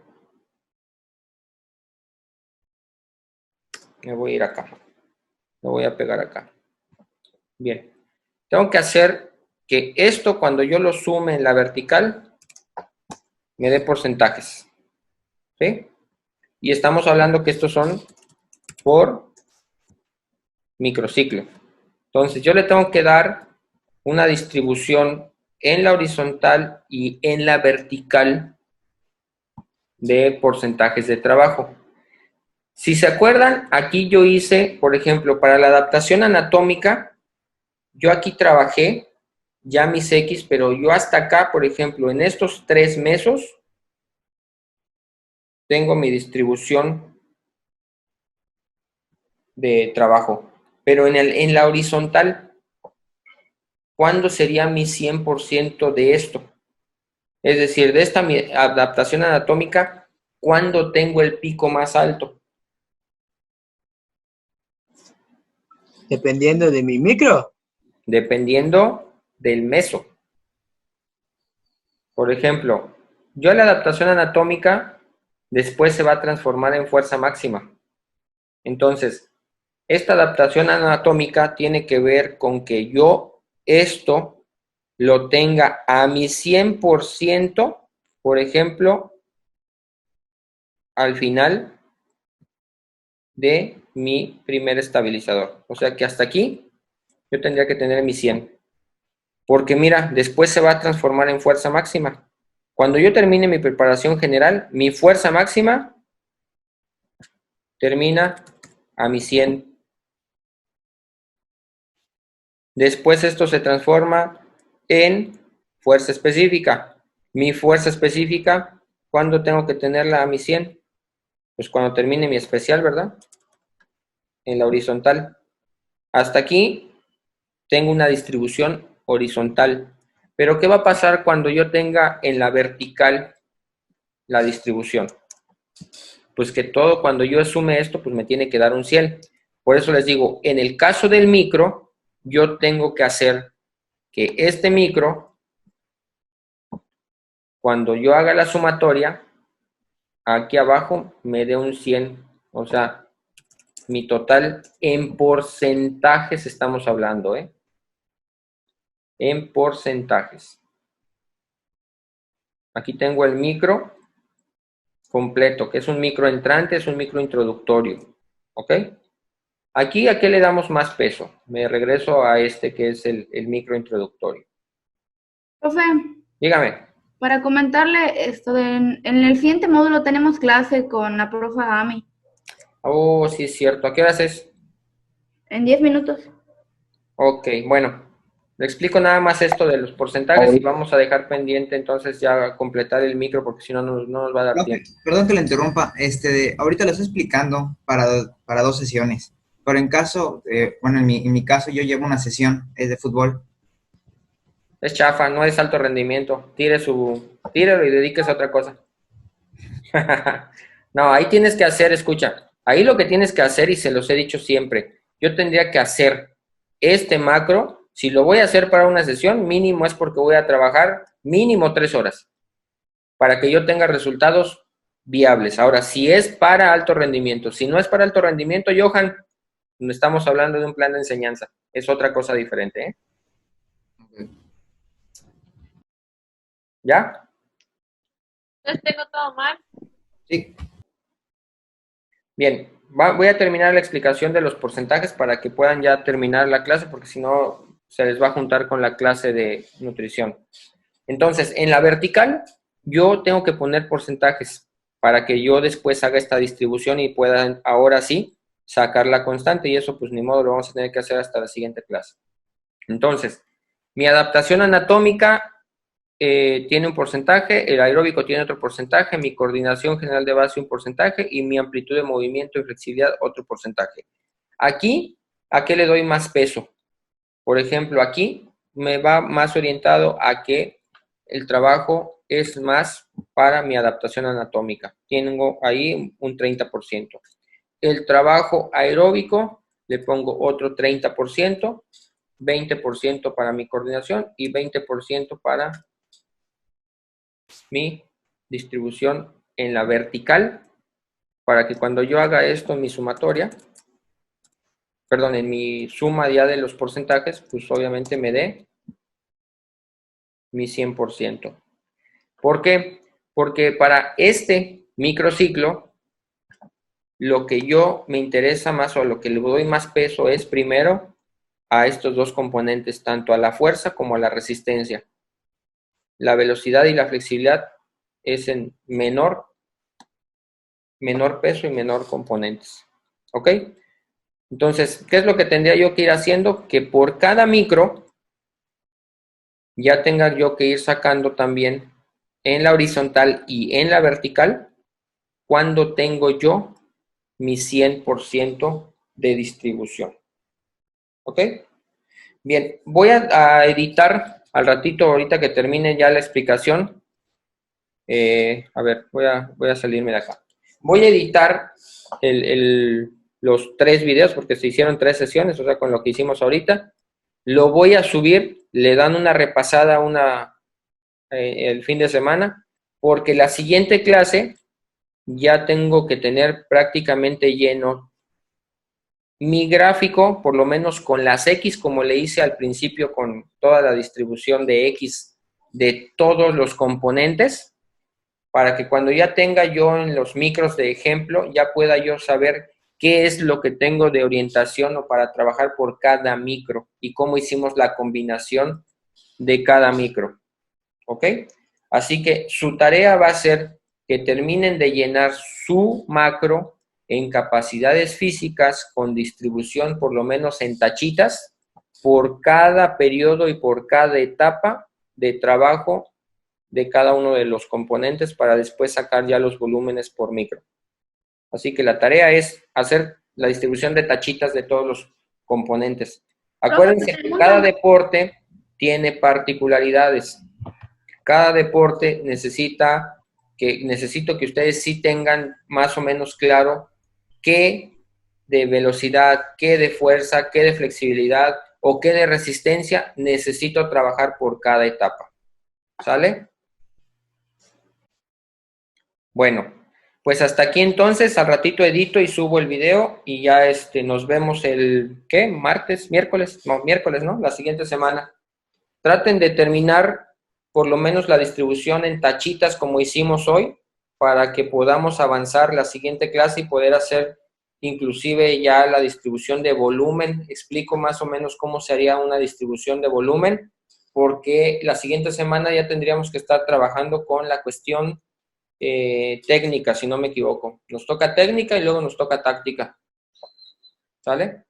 me voy a ir acá, lo voy a pegar acá. Bien, tengo que hacer que esto cuando yo lo sume en la vertical me dé porcentajes, ¿sí? Y estamos hablando que estos son por microciclo. Entonces yo le tengo que dar una distribución en la horizontal y en la vertical de porcentajes de trabajo. Si se acuerdan, aquí yo hice, por ejemplo, para la adaptación anatómica, yo aquí trabajé ya mis X, pero yo hasta acá, por ejemplo, en estos 3 mesos, tengo mi distribución de trabajo. Pero en la horizontal, ¿cuándo sería mi 100% de esto? Es decir, de esta mi adaptación anatómica, ¿cuándo tengo el pico más alto? Dependiendo de mi micro. Dependiendo del meso. Por ejemplo, yo la adaptación anatómica después se va a transformar en fuerza máxima. Entonces, esta adaptación anatómica tiene que ver con que yo esto lo tenga a mi 100%, por ejemplo, al final de mi primer estabilizador. O sea que hasta aquí yo tendría que tener mi 100. Porque mira, después se va a transformar en fuerza máxima. Cuando yo termine mi preparación general, mi fuerza máxima termina a mi 100. Después esto se transforma en fuerza específica. Mi fuerza específica, ¿cuándo tengo que tenerla a mi 100? Pues cuando termine mi especial, ¿verdad? En la horizontal. Hasta aquí tengo una distribución horizontal. Pero ¿qué va a pasar cuando yo tenga en la vertical la distribución? Pues que todo, cuando yo sume esto, pues me tiene que dar un 100. Por eso les digo, en el caso del micro, yo tengo que hacer que este micro, cuando yo haga la sumatoria, aquí abajo me dé un 100. O sea, mi total en porcentajes estamos hablando, ¿eh? En porcentajes. Aquí tengo el micro completo, que es un micro entrante, es un micro introductorio. ¿Ok? Aquí, ¿a qué le damos más peso? Me regreso a este que es el micro introductorio. Profe, Dígame. para comentarle esto, en el siguiente módulo tenemos clase con la profa Ami, Oh, sí es cierto. ¿A qué horas es? en 10 minutos. Ok, bueno. Le explico nada más esto de los porcentajes y vamos a dejar pendiente entonces ya completar el micro porque si no, no nos va a dar Profe, tiempo. perdón que le interrumpa, ahorita lo estoy explicando para 2 sesiones, pero en caso, bueno, en mi caso yo llevo una sesión, es de fútbol. Es chafa, no es alto rendimiento. Tírelo y dedíquese a otra cosa. No, ahí tienes que hacer, escucha, ahí lo que tienes que hacer, y se los he dicho siempre, yo tendría que hacer este macro, si lo voy a hacer para una sesión, mínimo es porque voy a trabajar mínimo 3 horas, para que yo tenga resultados viables. Ahora, si es para alto rendimiento, si no es para alto rendimiento, Johan, no estamos hablando de un plan de enseñanza, es otra cosa diferente, ¿eh? ¿Ya? Entonces tengo todo mal. Sí. Bien, voy a terminar la explicación de los porcentajes para que puedan ya terminar la clase, porque si no se les va a juntar con la clase de nutrición. Entonces, en la vertical, yo tengo que poner porcentajes para que yo después haga esta distribución y pueda ahora sí sacar la constante, y eso pues ni modo lo vamos a tener que hacer hasta la siguiente clase. Entonces, mi adaptación anatómica tiene un porcentaje, el aeróbico tiene otro porcentaje, mi coordinación general de base un porcentaje y mi amplitud de movimiento y flexibilidad otro porcentaje. Aquí, ¿a qué le doy más peso? Por ejemplo, aquí me va más orientado a que el trabajo es más para mi adaptación anatómica. Tengo ahí un 30%. El trabajo aeróbico le pongo otro 30%, 20% para mi coordinación y 20% para mi distribución en la vertical, para que cuando yo haga esto en mi sumatoria, perdón, en mi suma ya de los porcentajes, pues obviamente me dé mi 100%. ¿Por qué? Porque para este microciclo, lo que yo me interesa más o lo que le doy más peso es primero a estos dos componentes, tanto a la fuerza como a la resistencia. La velocidad y la flexibilidad es en menor peso y menor componentes. ¿Ok? Entonces, ¿qué es lo que tendría yo que ir haciendo? Que por cada micro ya tenga yo que ir sacando también en la horizontal y en la vertical cuando tengo yo mi 100% de distribución. ¿Ok? Bien, voy a editar al ratito, ahorita que termine ya la explicación. A ver, voy a salirme de acá. Voy a editar los 3 videos, porque se hicieron 3 sesiones, o sea, con lo que hicimos ahorita. Lo voy a subir, le dan una repasada el fin de semana, porque la siguiente clase ya tengo que tener prácticamente lleno mi gráfico, por lo menos con las X, como le hice al principio con toda la distribución de X de todos los componentes, para que cuando ya tenga yo en los micros de ejemplo, ya pueda yo saber qué es lo que tengo de orientación o para trabajar por cada micro y cómo hicimos la combinación de cada micro. ¿Ok? Así que su tarea va a ser que terminen de llenar su macro en capacidades físicas con distribución por lo menos en tachitas por cada periodo y por cada etapa de trabajo de cada uno de los componentes para después sacar ya los volúmenes por micro. Así que la tarea es hacer la distribución de tachitas de todos los componentes. Acuérdense que cada deporte tiene particularidades. Cada deporte necesito que ustedes sí tengan más o menos claro qué de velocidad, qué de fuerza, qué de flexibilidad o qué de resistencia necesito trabajar por cada etapa. ¿Sale? Bueno, pues hasta aquí entonces, al ratito edito y subo el video y ya nos vemos el, ¿qué? Miércoles, ¿no? La siguiente semana. Traten de terminar por lo menos la distribución en tachitas como hicimos hoy, para que podamos avanzar la siguiente clase y poder hacer inclusive ya la distribución de volumen. Explico más o menos cómo sería una distribución de volumen, porque la siguiente semana ya tendríamos que estar trabajando con la cuestión técnica, si no me equivoco. Nos toca técnica y luego nos toca táctica. ¿Sale?